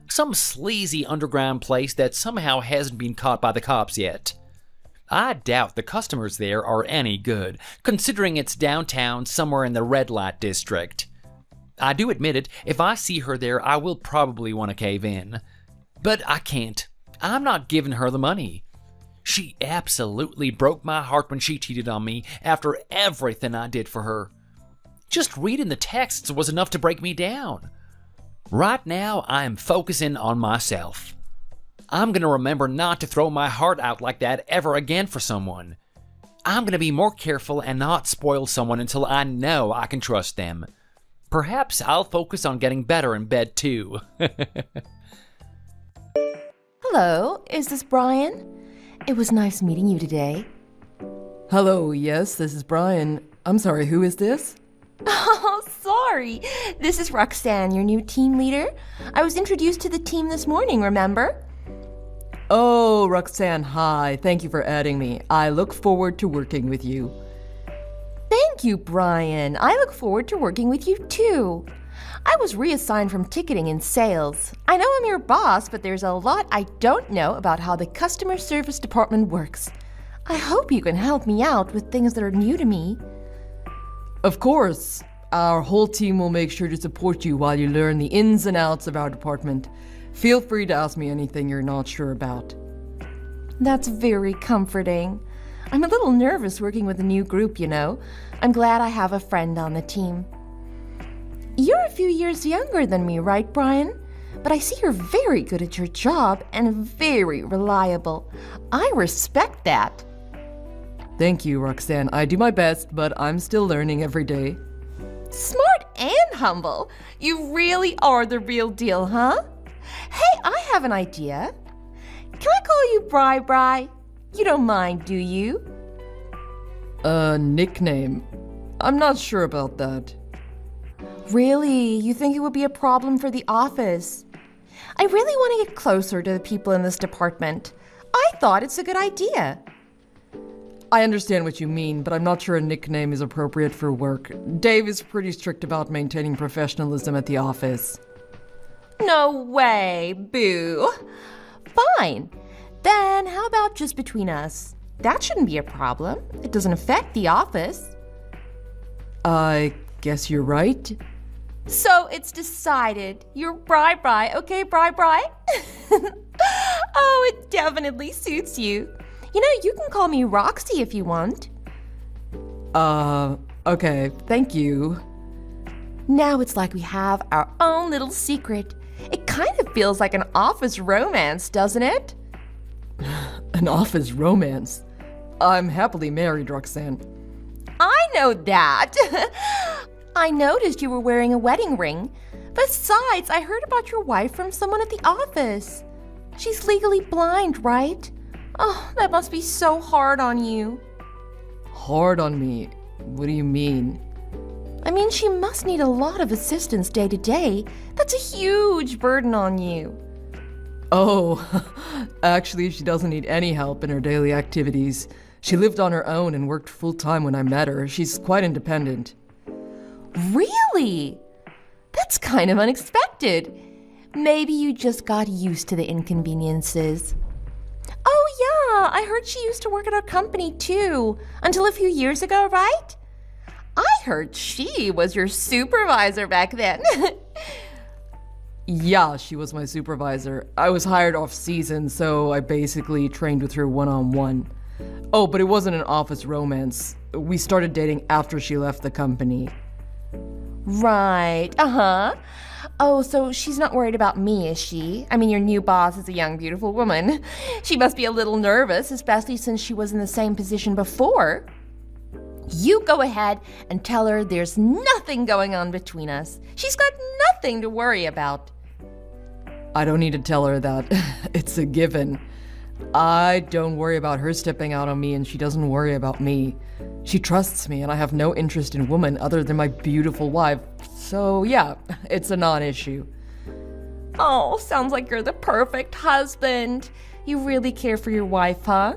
B: Some sleazy underground place that somehow hasn't been caught by the cops yet. I doubt the customers there are any good, considering it's downtown somewhere in the red light district. I do admit it, if I see her there, I will probably want to cave in. But I can't. I'm not giving her the money. She absolutely broke my heart when she cheated on me after everything I did for her. Just reading the texts was enough to break me down. Right now, I am focusing on myself. I'm gonna remember not to throw my heart out like that ever again for someone. I'm gonna be more careful and not spoil someone until I know I can trust them. Perhaps I'll focus on getting better in bed too.
C: Hello, is this Brian? It was nice meeting you today.
D: Hello, yes, this is Brian. I'm sorry, who is this?
C: Oh, sorry. This is Roxanne, your new team leader. I was introduced to the team this morning, remember?
D: Oh, Roxanne, hi. Thank you for adding me. I look forward to working with you.
C: Thank you, Brian. I look forward to working with you too. I was reassigned from ticketing and sales. I know I'm your boss, but there's a lot I don't know about how the customer service department works. I hope you can help me out with things that are new to me.
D: Of course. Our whole team will make sure to support you while you learn the ins and outs of our department. Feel free to ask me anything you're not sure about.
C: That's very comforting. I'm a little nervous working with a new group, you know. I'm glad I have a friend on the team. You're a few years younger than me, right, Brian? But I see you're very good at your job and very reliable. I respect that.
D: Thank you, Roxanne. I do my best, but I'm still learning every day.
C: Smart and humble. You really are the real deal, huh? Hey, I have an idea. Can I call you Bri? You don't mind, do you?
D: A nickname? I'm not sure about that.
C: Really? You think it would be a problem for the office? I really want to get closer to the people in this department. I thought it's a good idea.
D: I understand what you mean, but I'm not sure a nickname is appropriate for work. Dave is pretty strict about maintaining professionalism at the office.
C: No way, boo. Fine. Then how about just between us? That shouldn't be a problem. It doesn't affect the office.
D: I guess you're right.
C: So it's decided. You're Bri, okay, Bri? Oh, it definitely suits you. You know, you can call me Roxy if you want.
D: Okay, thank you.
C: Now it's like we have our own little secret. It kind of feels like an office romance, doesn't it?
D: An office romance? I'm happily married, Roxanne.
C: I know that. I noticed you were wearing a wedding ring. Besides, I heard about your wife from someone at the office. She's legally blind, right? Oh, that must be so hard on you.
D: Hard on me? What do you mean?
C: I mean, she must need a lot of assistance day to day. That's a huge burden on you.
D: Oh, actually, she doesn't need any help in her daily activities. She lived on her own and worked full-time when I met her. She's quite independent.
C: Really? That's kind of unexpected. Maybe you just got used to the inconveniences. Oh yeah, I heard she used to work at our company too, until a few years ago, right? I heard she was your supervisor back then.
D: Yeah, she was my supervisor. I was hired off-season, so I basically trained with her one-on-one. Oh, but it wasn't an office romance. We started dating after she left the company.
C: Right, uh-huh. Oh, so she's not worried about me, is she? I mean, your new boss is a young, beautiful woman. She must be a little nervous, especially since she was in the same position before. You go ahead and tell her there's nothing going on between us. She's got nothing to worry about.
D: I don't need to tell her that. It's a given. I don't worry about her stepping out on me, and she doesn't worry about me. She trusts me, and I have no interest in women other than my beautiful wife. So yeah, it's a non-issue.
C: Oh, sounds like you're the perfect husband. You really care for your wife, huh?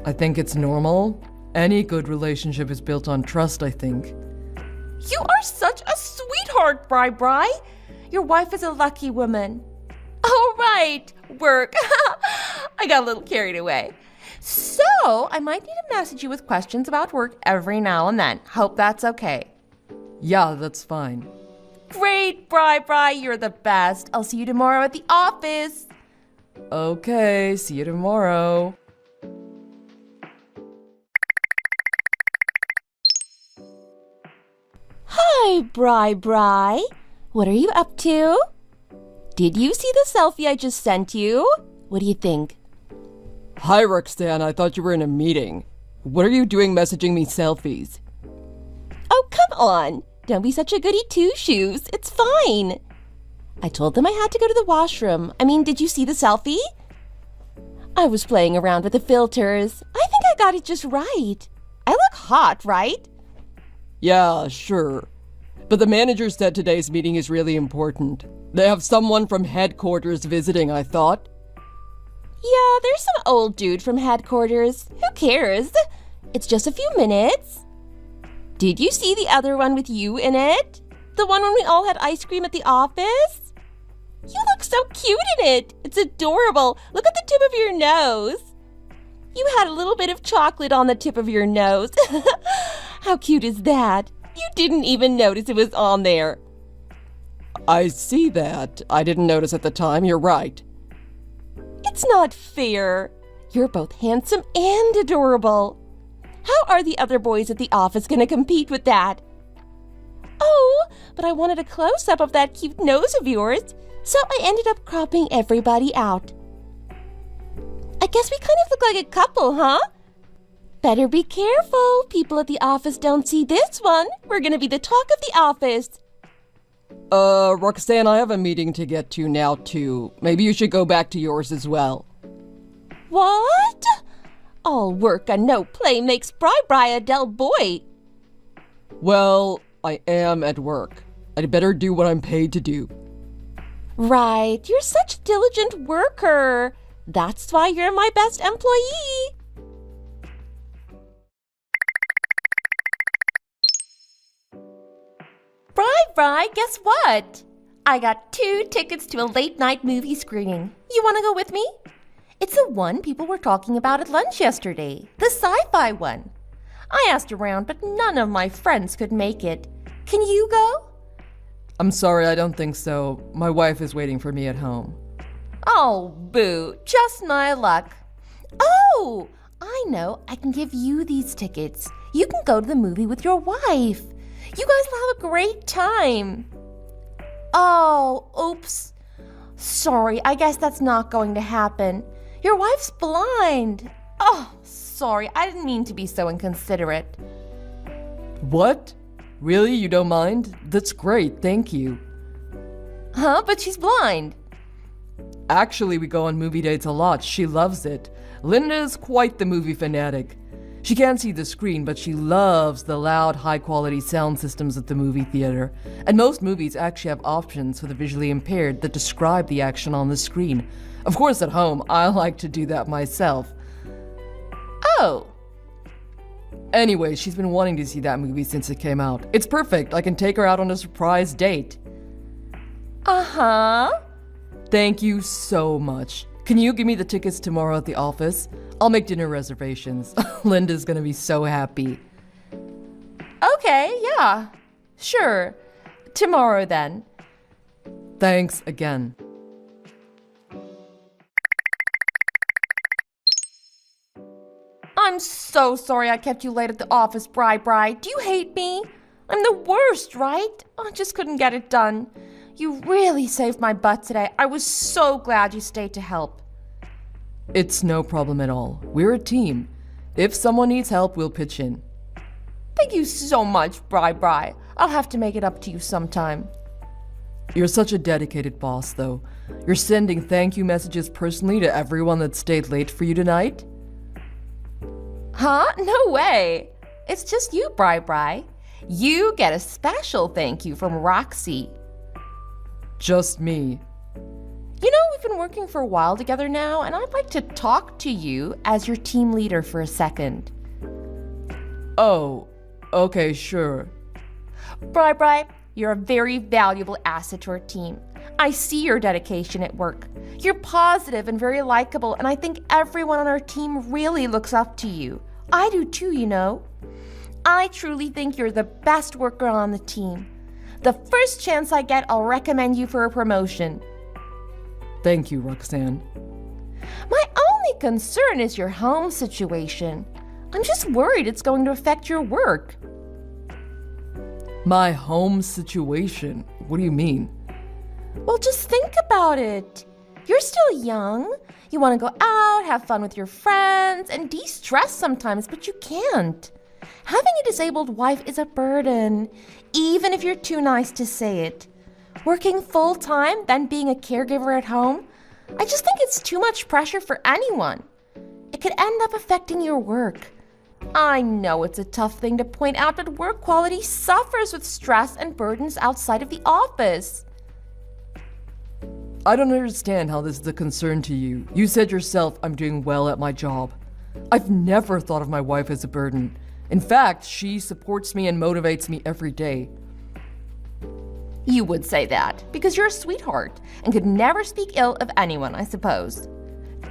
D: I think it's normal. Any good relationship is built on trust, I think.
C: You are such a sweetheart, Bri. Your wife is a lucky woman. Oh, right, work. I got a little carried away. So, I might need to message you with questions about work every now and then. Hope that's okay.
D: Yeah, that's fine.
C: Great, Bri, you're the best. I'll see you tomorrow at the office.
D: Okay, see you tomorrow.
C: Hi, Bri. What are you up to? Did you see the selfie I just sent you? What do you think?
D: Hi, Roxanne. I thought you were in a meeting. What are you doing messaging me selfies?
C: Oh, come on. Don't be such a goody two-shoes. It's fine. I told them I had to go to the washroom. Did you see the selfie? I was playing around with the filters. I think I got it just right. I look hot, right?
D: Yeah, sure. But the manager said today's meeting is really important. They have someone from headquarters visiting, I thought.
C: Yeah, there's some old dude from headquarters. Who cares? It's just a few minutes. Did you see the other one with you in it? The one when we all had ice cream at the office? You look so cute in it. It's adorable. Look at the tip of your nose. You had a little bit of chocolate on the tip of your nose. How cute is that? You didn't even notice it was on there.
D: I see that. I didn't notice at the time. You're right.
C: It's not fair. You're both handsome and adorable. How are the other boys at the office going to compete with that? Oh, but I wanted a close-up of that cute nose of yours, so I ended up cropping everybody out. I guess we kind of look like a couple, huh? Better be careful. People at the office don't see this one. We're going to be the talk of the office.
D: Roxanne, I have a meeting to get to now, too. Maybe you should go back to yours as well.
C: What? All work and no play makes Bri a dull boy.
D: Well, I am at work. I'd better do what I'm paid to do.
C: Right, you're such a diligent worker. That's why you're my best employee. Bri, guess what? I got 2 tickets to a late-night movie screening. You want to go with me? It's the one people were talking about at lunch yesterday, the sci-fi one. I asked around, but none of my friends could make it. Can you go?
D: I'm sorry, I don't think so. My wife is waiting for me at home.
C: Oh, boo, just my luck. Oh, I know, I can give you these tickets. You can go to the movie with your wife. You guys will have a great time. Oh, oops. Sorry, I guess that's not going to happen. Your wife's blind. Oh, sorry, I didn't mean to be so inconsiderate.
D: What? Really? You don't mind? That's great, thank you.
C: Huh? But she's blind.
D: Actually, we go on movie dates a lot. She loves it. Linda is quite the movie fanatic. She can't see the screen, but she loves the loud, high-quality sound systems at the movie theater. And most movies actually have options for the visually impaired that describe the action on the screen. Of course, at home, I like to do that myself.
C: Oh.
D: Anyway, she's been wanting to see that movie since it came out. It's perfect. I can take her out on a surprise date.
C: Uh-huh.
D: Thank you so much. Can you give me the tickets tomorrow at the office? I'll make dinner reservations. Linda's gonna be so happy.
C: Okay, yeah. Sure. Tomorrow then.
D: Thanks again.
C: I'm so sorry I kept you late at the office, Bri. Do you hate me? I'm the worst, right? I just couldn't get it done. You really saved my butt today. I was so glad you stayed to help.
D: It's no problem at all. We're a team. If someone needs help, we'll pitch in.
C: Thank you so much, Bri. I'll have to make it up to you sometime.
D: You're such a dedicated boss, though. You're sending thank you messages personally to everyone that stayed late for you tonight?
C: Huh? No way. It's just you, Bri. You get a special thank you from Roxy.
D: Just me.
C: You know, we've been working for a while together now, and I'd like to talk to you as your team leader for a second.
D: Oh, okay, sure.
C: Bri, you're a very valuable asset to our team. I see your dedication at work. You're positive and very likable, and I think everyone on our team really looks up to you. I do too, you know. I truly think you're the best worker on the team. The first chance I get, I'll recommend you for a promotion.
D: Thank you, Roxanne.
C: My only concern is your home situation. I'm just worried it's going to affect your work.
D: My home situation? What do you mean?
C: Well, just think about it. You're still young. You want to go out, have fun with your friends, and de-stress sometimes, but you can't. Having a disabled wife is a burden, even if you're too nice to say it. Working full-time, then being a caregiver at home, I just think it's too much pressure for anyone. It could end up affecting your work. I know it's a tough thing to point out, but work quality suffers with stress and burdens outside of the office.
D: I don't understand how this is a concern to you. You said yourself I'm doing well at my job. I've never thought of my wife as a burden. In fact, she supports me and motivates me every day.
C: You would say that because you're a sweetheart and could never speak ill of anyone, I suppose.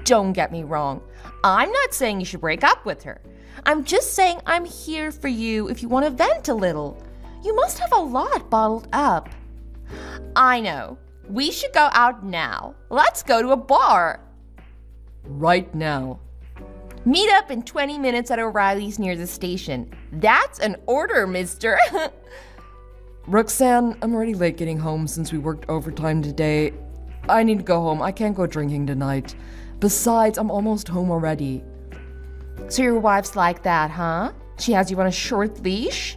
C: Don't get me wrong. I'm not saying you should break up with her. I'm just saying I'm here for you if you want to vent a little. You must have a lot bottled up. I know. We should go out now. Let's go to a bar.
D: Right now.
C: Meet up in 20 minutes at O'Reilly's near the station. That's an order, mister.
D: Roxanne, I'm already late getting home since we worked overtime today. I need to go home. I can't go drinking tonight. Besides, I'm almost home already.
C: So your wife's like that, huh? She has you on a short leash?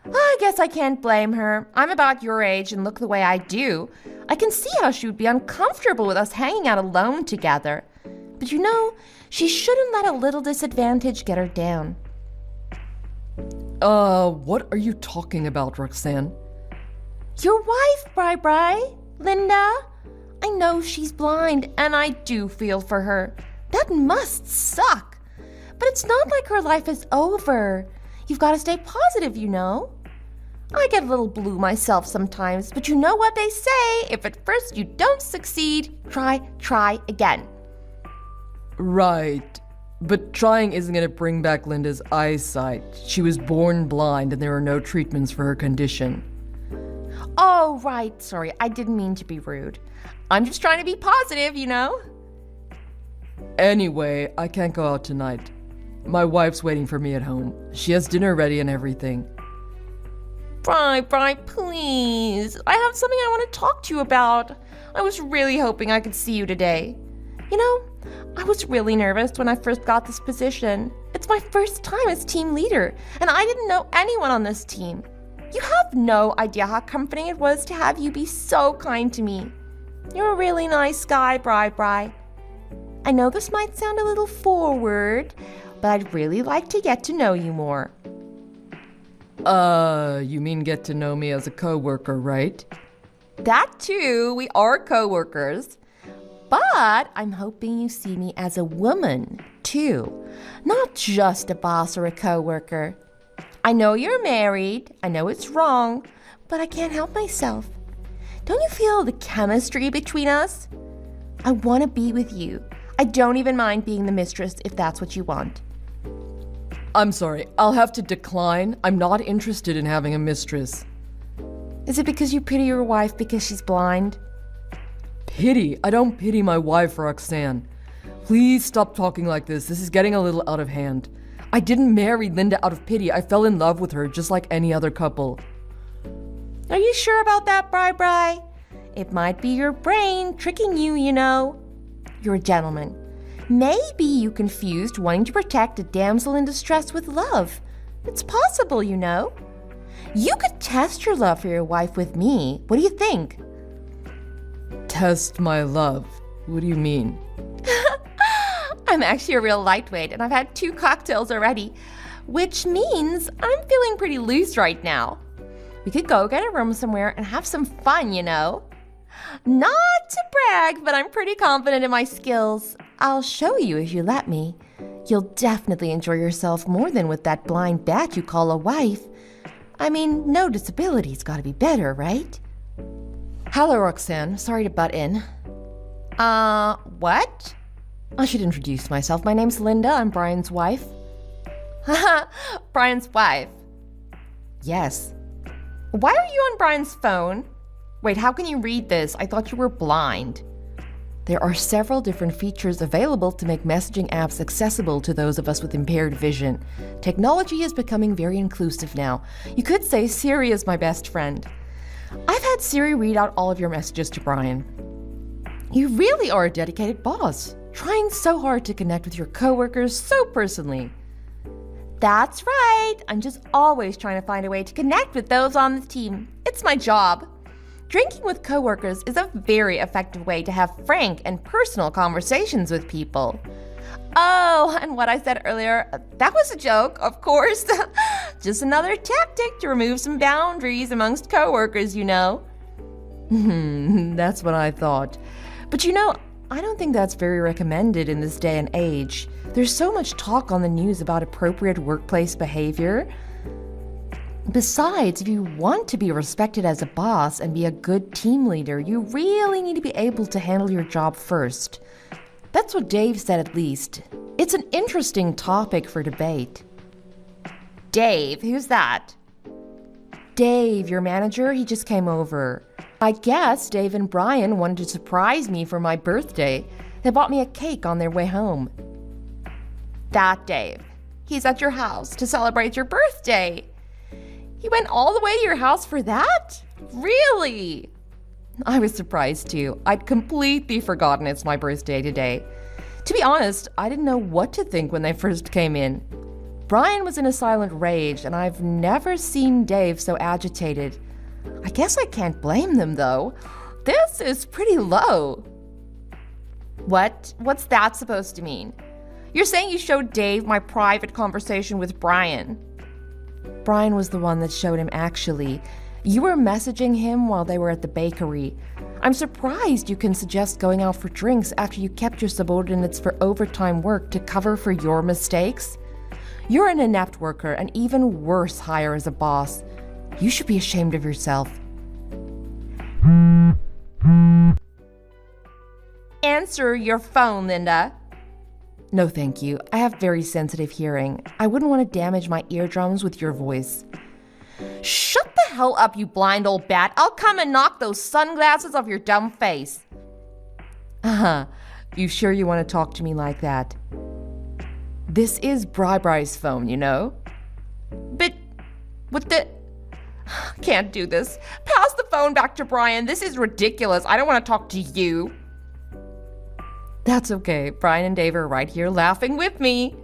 C: I guess I can't blame her. I'm about your age and look the way I do. I can see how she would be uncomfortable with us hanging out alone together. But you know, she shouldn't let a little disadvantage get her down.
D: What are you talking about, Roxanne?
C: Your wife, Bri, Linda. I know she's blind, and I do feel for her. That must suck. But it's not like her life is over. You've got to stay positive, you know. I get a little blue myself sometimes, but you know what they say, if at first you don't succeed, try again.
D: Right. But trying isn't going to bring back Linda's eyesight. She was born blind and there are no treatments for her condition.
C: Oh, right. Sorry, I didn't mean to be rude. I'm just trying to be positive, you know?
D: Anyway, I can't go out tonight. My wife's waiting for me at home. She has dinner ready and everything.
C: Bri, please. I have something I want to talk to you about. I was really hoping I could see you today. You know, I was really nervous when I first got this position. It's my first time as team leader, and I didn't know anyone on this team. You have no idea how comforting it was to have you be so kind to me. You're a really nice guy, Bri. I know this might sound a little forward, but I'd really like to get to know you more.
D: You mean get to know me as a coworker, right?
C: That too, we are coworkers. But I'm hoping you see me as a woman, too. Not just a boss or a coworker. I know you're married, I know it's wrong, but I can't help myself. Don't you feel the chemistry between us? I want to be with you. I don't even mind being the mistress if that's what you want.
D: I'm sorry, I'll have to decline. I'm not interested in having a mistress.
C: Is it because you pity your wife because she's blind?
D: Pity? I don't pity my wife, Roxanne. Please stop talking like this. This is getting a little out of hand. I didn't marry Linda out of pity. I fell in love with her just like any other couple.
C: Are you sure about that, Bri? It might be your brain tricking you, you know. You're a gentleman. Maybe you confused wanting to protect a damsel in distress with love. It's possible, you know. You could test your love for your wife with me. What do you think?
D: Test my love? What do you mean?
C: I'm actually a real lightweight, and I've had 2 cocktails already, which means I'm feeling pretty loose right now. We could go get a room somewhere and have some fun, you know. Not to brag, but I'm pretty confident in my skills. I'll show you if you let me. You'll definitely enjoy yourself more than with that blind bat you call a wife. I mean, no disability's gotta be better, right?
D: Hello, Roxanne. Sorry to butt in.
C: What?
D: I should introduce myself. My name's Linda. I'm Brian's wife.
C: Haha, Brian's wife.
D: Yes.
C: Why are you on Brian's phone? Wait, how can you read this? I thought you were blind.
D: There are several different features available to make messaging apps accessible to those of us with impaired vision. Technology is becoming very inclusive now. You could say Siri is my best friend.
C: I've had Siri read out all of your messages to Brian. You really are a dedicated boss, trying so hard to connect with your coworkers so personally. That's right. I'm just always trying to find a way to connect with those on the team. It's my job. Drinking with coworkers is a very effective way to have frank and personal conversations with people. Oh, and what I said earlier, that was a joke, of course. Just another tactic to remove some boundaries amongst coworkers, you know.
D: That's what I thought.
C: But you know, I don't think that's very recommended in this day and age. There's so much talk on the news about appropriate workplace behavior. Besides, if you want to be respected as a boss and be a good team leader, you really need to be able to handle your job first. That's what Dave said, at least. It's an interesting topic for debate. Dave, who's that? Dave, your manager, he just came over. I guess Dave and Brian wanted to surprise me for my birthday. They bought me a cake on their way home. That Dave. He's at your house to celebrate your birthday. He went all the way to your house for that? Really? I was surprised too. I'd completely forgotten it's my birthday today. To be honest, I didn't know what to think when they first came in. Brian was in a silent rage, and I've never seen Dave so agitated. I guess I can't blame them though. This is pretty low. What's that supposed to mean? You're saying you showed Dave my private conversation with Brian. Brian was the one that showed him, actually. You were messaging him while they were at the bakery. I'm surprised you can suggest going out for drinks after you kept your subordinates for overtime work to cover for your mistakes. You're an inept worker, and even worse hire as a boss. You should be ashamed of yourself. Answer your phone, Linda. No, thank you. I have very sensitive hearing. I wouldn't want to damage my eardrums with your voice. Shut the hell up, you blind old bat. I'll come and knock those sunglasses off your dumb face. You sure you want to talk to me like that? This is Bri-Bri's phone, you know? But what the... Can't do this. Pass the phone back to Brian. This is ridiculous. I don't want to talk to you. That's okay. Brian and Dave are right here laughing with me.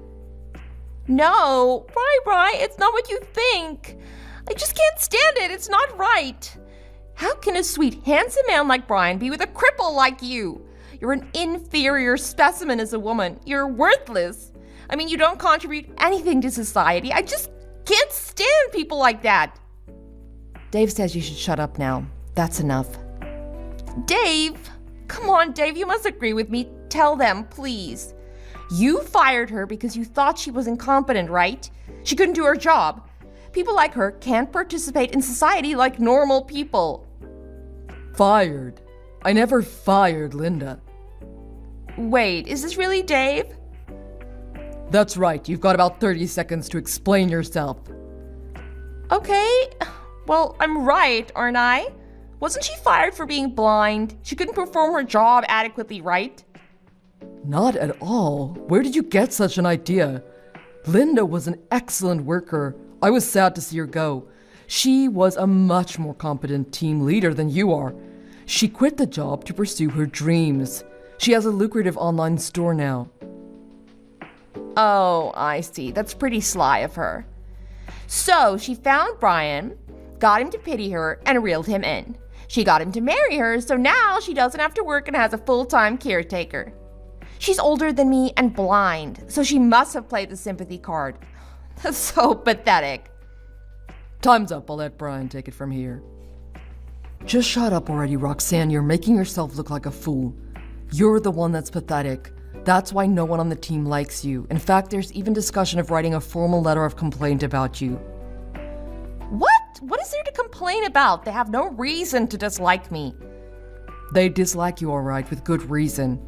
C: No, Bri, it's not what you think. I just can't stand it. It's not right. How can a sweet, handsome man like Brian be with a cripple like you? You're an inferior specimen as a woman. You're worthless. I mean, you don't contribute anything to society. I just can't stand people like that. Dave says you should shut up now. That's enough. Dave! Come on, Dave, you must agree with me. Tell them, please. You fired her because you thought she was incompetent, right? She couldn't do her job. People like her can't participate in society like normal people.
D: Fired? I never fired Linda.
C: Wait, is this really Dave?
D: That's right. You've got about 30 seconds to explain yourself.
C: Okay. Well, I'm right, aren't I? Wasn't she fired for being blind? She couldn't perform her job adequately, right?
D: Not at all. Where did you get such an idea? Linda was an excellent worker. I was sad to see her go. She was a much more competent team leader than you are. She quit the job to pursue her dreams. She has a lucrative online store now.
C: Oh, I see. That's pretty sly of her. So she found Brian, got him to pity her, and reeled him in. She got him to marry her, so now she doesn't have to work and has a full-time caretaker. She's older than me and blind, so she must have played the sympathy card. That's so pathetic.
D: Time's up. I'll let Brian take it from here. Just shut up already, Roxanne. You're making yourself look like a fool. You're the one that's pathetic. That's why no one on the team likes you. In fact, there's even discussion of writing a formal letter of complaint about you.
C: What? What is there to complain about? They have no reason to dislike me.
D: They dislike you, all right, with good reason.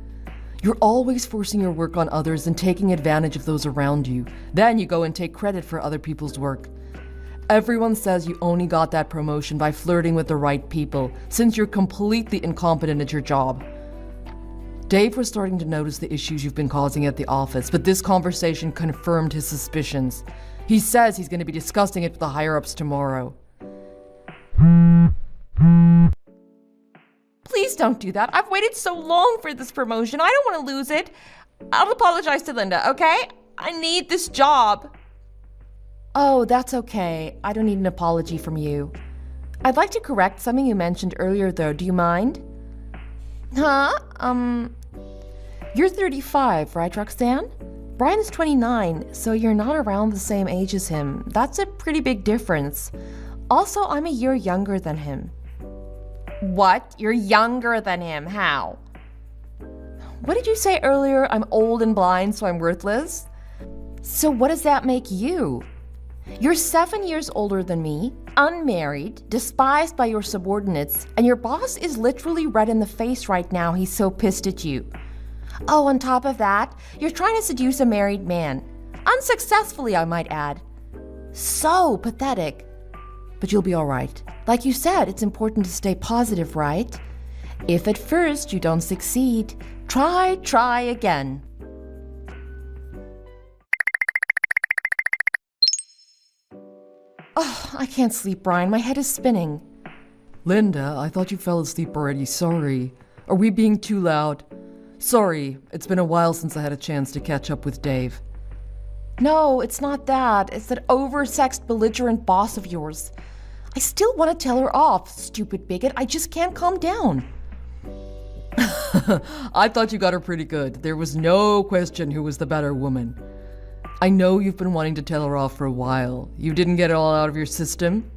D: You're always forcing your work on others and taking advantage of those around you. Then you go and take credit for other people's work. Everyone says you only got that promotion by flirting with the right people, since you're completely incompetent at your job. Dave was starting to notice the issues you've been causing at the office, but this conversation confirmed his suspicions. He says he's going to be discussing it with the higher-ups tomorrow.
C: please don't do that. I've waited so long for this promotion. I don't want to lose it. I'll apologize to Linda, okay? I need this job. Oh, that's okay. I don't need an apology from you. I'd like to correct something you mentioned earlier, though. Do you mind? Huh? You're 35, right, Roxanne? Brian's 29, so you're not around the same age as him. That's a pretty big difference. Also, I'm a year younger than him. What? You're younger than him? How? What did you say earlier? I'm old and blind, so I'm worthless? So what does that make you? You're 7 years older than me, unmarried, despised by your subordinates, and your boss is literally red in the face right now. He's so pissed at you. Oh, on top of that, you're trying to seduce a married man. Unsuccessfully, I might add. So pathetic. But you'll be all right. Like you said, it's important to stay positive, right? If at first you don't succeed, try again. Oh, I can't sleep, Brian. My head is spinning.
D: Linda, I thought you fell asleep already. Sorry. Are we being too loud? Sorry, it's been a while since I had a chance to catch up with Dave.
C: No, it's not that. It's that oversexed, belligerent boss of yours. I still want to tell her off, stupid bigot. I just can't calm down.
D: I thought you got her pretty good. There was no question who was the better woman. I know you've been wanting to tell her off for a while. You didn't get it all out of your system?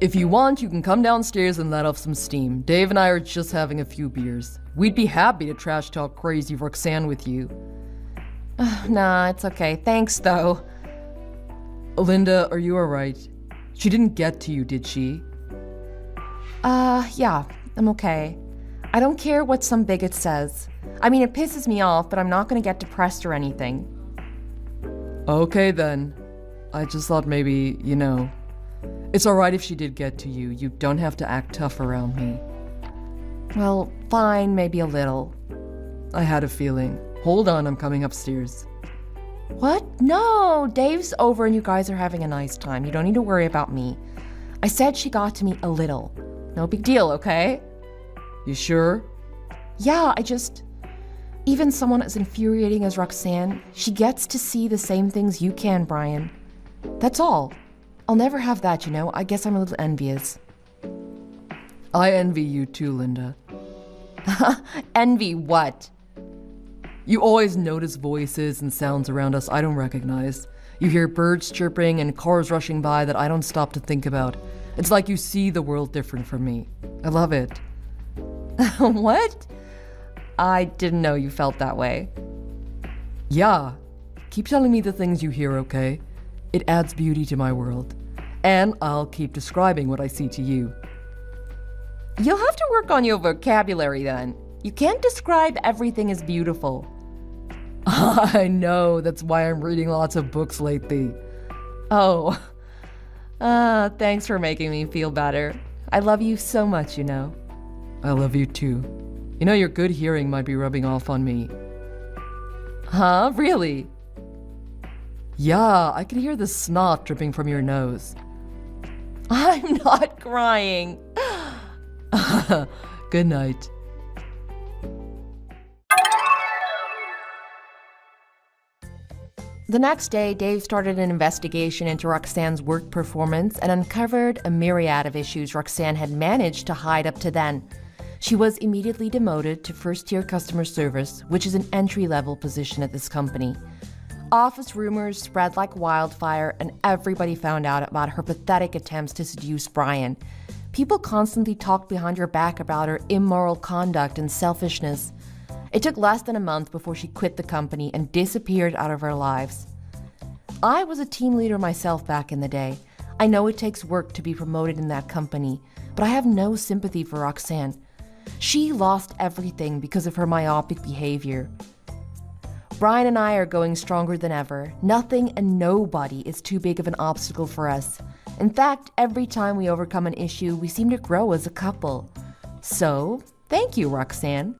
D: If you want, you can come downstairs and let off some steam. Dave and I are just having a few beers. We'd be happy to trash talk crazy Roxanne with you.
C: Nah, it's okay. Thanks, though.
D: Linda, are you alright? She didn't get to you, did she?
C: Yeah, I'm okay. I don't care what some bigot says. I mean, it pisses me off, but I'm not gonna get depressed or anything.
D: Okay then. I just thought maybe, it's alright if she did get to you. You don't have to act tough around me.
C: Well, fine, maybe a little.
D: I had a feeling. Hold on, I'm coming upstairs.
C: What? No, Dave's over and you guys are having a nice time. You don't need to worry about me. I said she got to me a little. No big deal, okay?
D: You sure?
C: Yeah, even someone as infuriating as Roxanne, she gets to see the same things you can, Brian. That's all. I'll never have that, I guess I'm a little envious.
D: I envy you too, Linda.
C: Envy what?
D: You always notice voices and sounds around us I don't recognize. You hear birds chirping and cars rushing by that I don't stop to think about. It's like you see the world different from me. I love it.
C: What? I didn't know you felt that way.
D: Yeah. Keep telling me the things you hear, okay? It adds beauty to my world. And I'll keep describing what I see to you.
C: You'll have to work on your vocabulary then. You can't describe everything as beautiful.
D: I know, that's why I'm reading lots of books lately.
C: Oh. Thanks for making me feel better. I love you so much,
D: I love you too. Your good hearing might be rubbing off on me.
C: Huh? Really?
D: Yeah, I can hear the snot dripping from your nose.
C: I'm not crying.
D: Good night.
C: The next day, Dave started an investigation into Roxanne's work performance and uncovered a myriad of issues Roxanne had managed to hide up to then. She was immediately demoted to first-tier customer service, which is an entry-level position at this company. Office rumors spread like wildfire, and everybody found out about her pathetic attempts to seduce Brian. People constantly talked behind her back about her immoral conduct and selfishness. It took less than a month before she quit the company and disappeared out of our lives. I was a team leader myself back in the day. I know it takes work to be promoted in that company, but I have no sympathy for Roxanne. She lost everything because of her myopic behavior. Brian and I are going stronger than ever. Nothing and nobody is too big of an obstacle for us. In fact, every time we overcome an issue, we seem to grow as a couple. So, thank you, Roxanne.